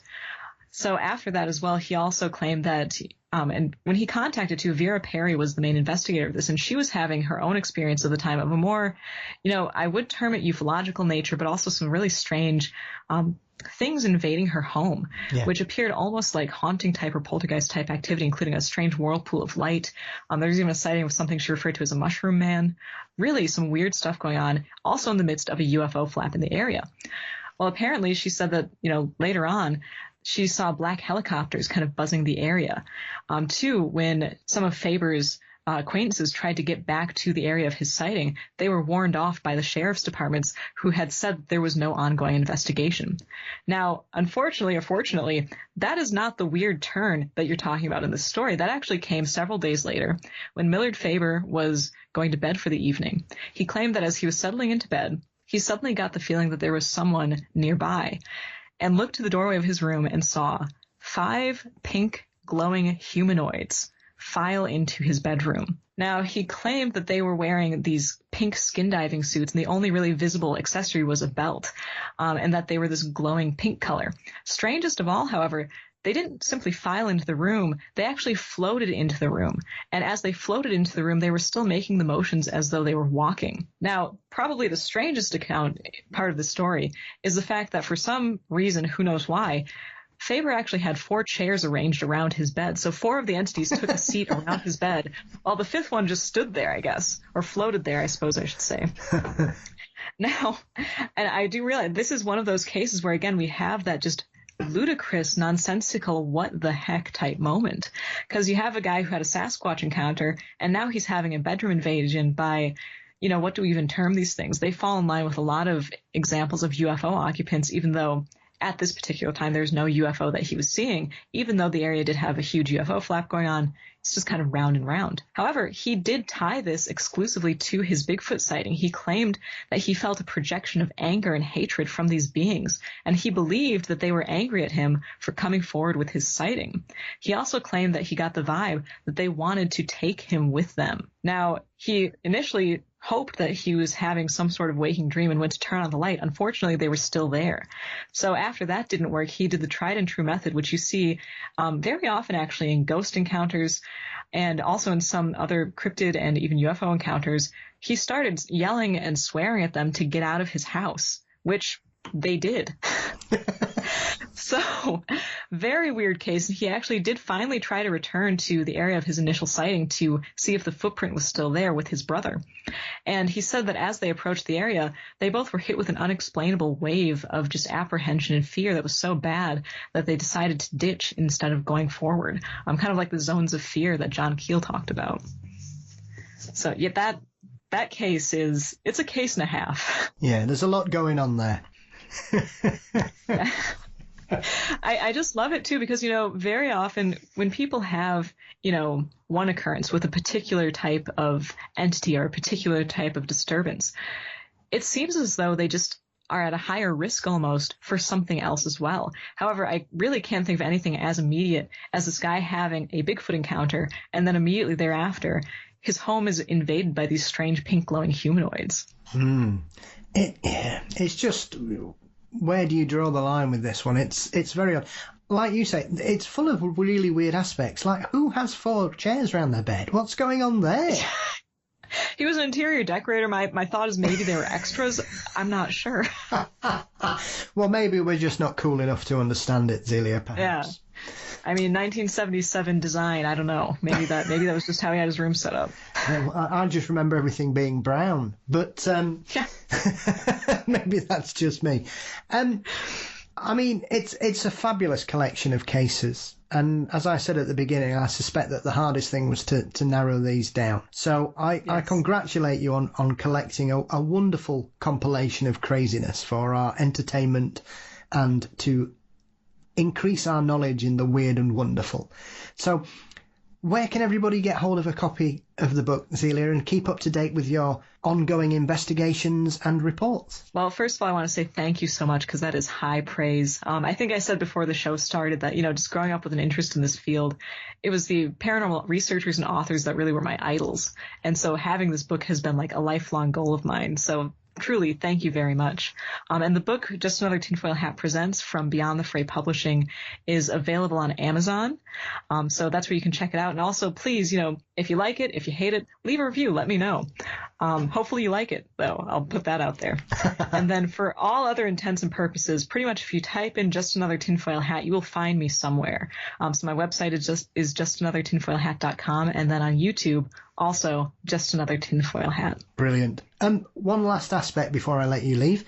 So after that as well, he also claimed that, and when he contacted too, Vera Perry was the main investigator of this, and she was having her own experience of the time of a more, I would term it ufological nature, but also some really strange things invading her home, which appeared almost like haunting type or poltergeist type activity, including a strange whirlpool of light. There's even a sighting of something she referred to as a mushroom man. Really some weird stuff going on, also in the midst of a UFO flap in the area. Well, apparently she said that, later on, she saw black helicopters kind of buzzing the area. Too, when some of Faber's acquaintances tried to get back to the area of his sighting, they were warned off by the sheriff's departments who had said that there was no ongoing investigation. Now, unfortunately or fortunately, that is not the weird turn that you're talking about in this story. That actually came several days later when Millard Faber was going to bed for the evening. He claimed that as he was settling into bed, he suddenly got the feeling that there was someone nearby, and looked to the doorway of his room and saw 5 pink glowing humanoids file into his bedroom. Now, he claimed that they were wearing these pink skin diving suits, and the only really visible accessory was a belt, and that they were this glowing pink color. Strangest of all, however, they didn't simply file into the room, they actually floated into the room. And as they floated into the room, they were still making the motions as though they were walking. Now, probably the strangest part of the story is the fact that for some reason, who knows why, Faber actually had 4 chairs arranged around his bed. So 4 of the entities took a seat around his bed, while the 5th one just stood there, I guess, or floated there, I suppose I should say. Now, and I do realize this is one of those cases where, again, we have that just ludicrous, nonsensical, what the heck type moment. Because you have a guy who had a Sasquatch encounter, and now he's having a bedroom invasion by, what do we even term these things? They fall in line with a lot of examples of UFO occupants, even though at this particular time, there's no UFO that he was seeing, even though the area did have a huge UFO flap going on. It's just kind of round and round. However, he did tie this exclusively to his Bigfoot sighting. He claimed that he felt a projection of anger and hatred from these beings, and he believed that they were angry at him for coming forward with his sighting. He also claimed that he got the vibe that they wanted to take him with them. Now, he initially hoped that he was having some sort of waking dream and went to turn on the light. Unfortunately, they were still there. So after that didn't work, he did the tried and true method, which you see very often actually in ghost encounters and also in some other cryptid and even UFO encounters. He started yelling and swearing at them to get out of his house, which they did. So, very weird case. He actually did finally try to return to the area of his initial sighting to see if the footprint was still there with his brother. And he said that as they approached the area, they both were hit with an unexplainable wave of just apprehension and fear that was so bad that they decided to ditch instead of going forward. Kind of like the zones of fear that John Keel talked about. So, yeah, that case it's a case and a half. Yeah, there's a lot going on there. I just love it too because, very often when people have, one occurrence with a particular type of entity or a particular type of disturbance, it seems as though they just are at a higher risk almost for something else as well. However, I really can't think of anything as immediate as this guy having a Bigfoot encounter and then immediately thereafter his home is invaded by these strange pink glowing humanoids. It's just, where do you draw the line with this one? It's very odd. Like you say, it's full of really weird aspects. Like, who has 4 chairs around their bed? What's going on there? He was an interior decorator. My thought is maybe they were extras. I'm not sure. Well, maybe we're just not cool enough to understand it, Zelia, perhaps. Yeah. I mean, 1977 design, I don't know. Maybe that was just how he had his room set up. I just remember everything being brown. But yeah. Maybe that's just me. I mean, it's a fabulous collection of cases. And as I said at the beginning, I suspect that the hardest thing was to narrow these down. So I congratulate you on collecting a wonderful compilation of craziness for our entertainment and to increase our knowledge in the weird and wonderful. So where can everybody get hold of a copy of the book, Zelia, and keep up to date with your ongoing investigations and reports? Well, first of all, I want to say thank you so much because that is high praise. I think I said before the show started that, just growing up with an interest in this field, it was the paranormal researchers and authors that really were my idols. And so having this book has been like a lifelong goal of mine. So truly, thank you very much. And the book, Just Another Tinfoil Hat Presents from Beyond the Fray Publishing, is available on Amazon. So that's where you can check it out. And also, please, if you like it, if you hate it, leave a review. Let me know. Hopefully you like it, though. I'll put that out there. And then for all other intents and purposes, pretty much if you type in Just Another Tinfoil Hat, you will find me somewhere. So my website is justanothertinfoilhat.com. And then on YouTube, also Just Another Tinfoil Hat. Brilliant. One last aspect before I let you leave.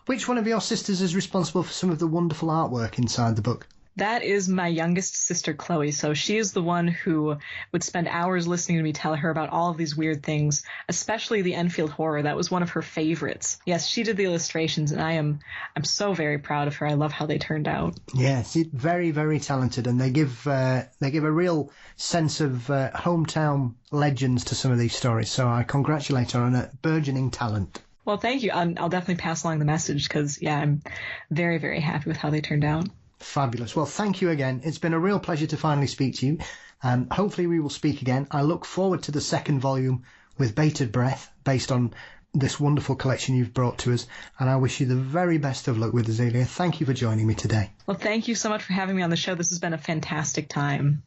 Which one of your sisters is responsible for some of the wonderful artwork inside the book? That is my youngest sister, Chloe. So she is the one who would spend hours listening to me tell her about all of these weird things, especially the Enfield horror. That was one of her favorites. Yes, she did the illustrations, and I'm so very proud of her. I love how they turned out. Yes, very, very talented, and they give a real sense of hometown legends to some of these stories. So I congratulate her on a burgeoning talent. Well, thank you. I'll definitely pass along the message because, yeah, I'm very, very happy with how they turned out. Fabulous. Well, thank you again. It's been a real pleasure to finally speak to you. Hopefully we will speak again. I look forward to the second volume with bated breath based on this wonderful collection you've brought to us. And I wish you the very best of luck with Zelia. Thank you for joining me today. Well, thank you so much for having me on the show. This has been a fantastic time.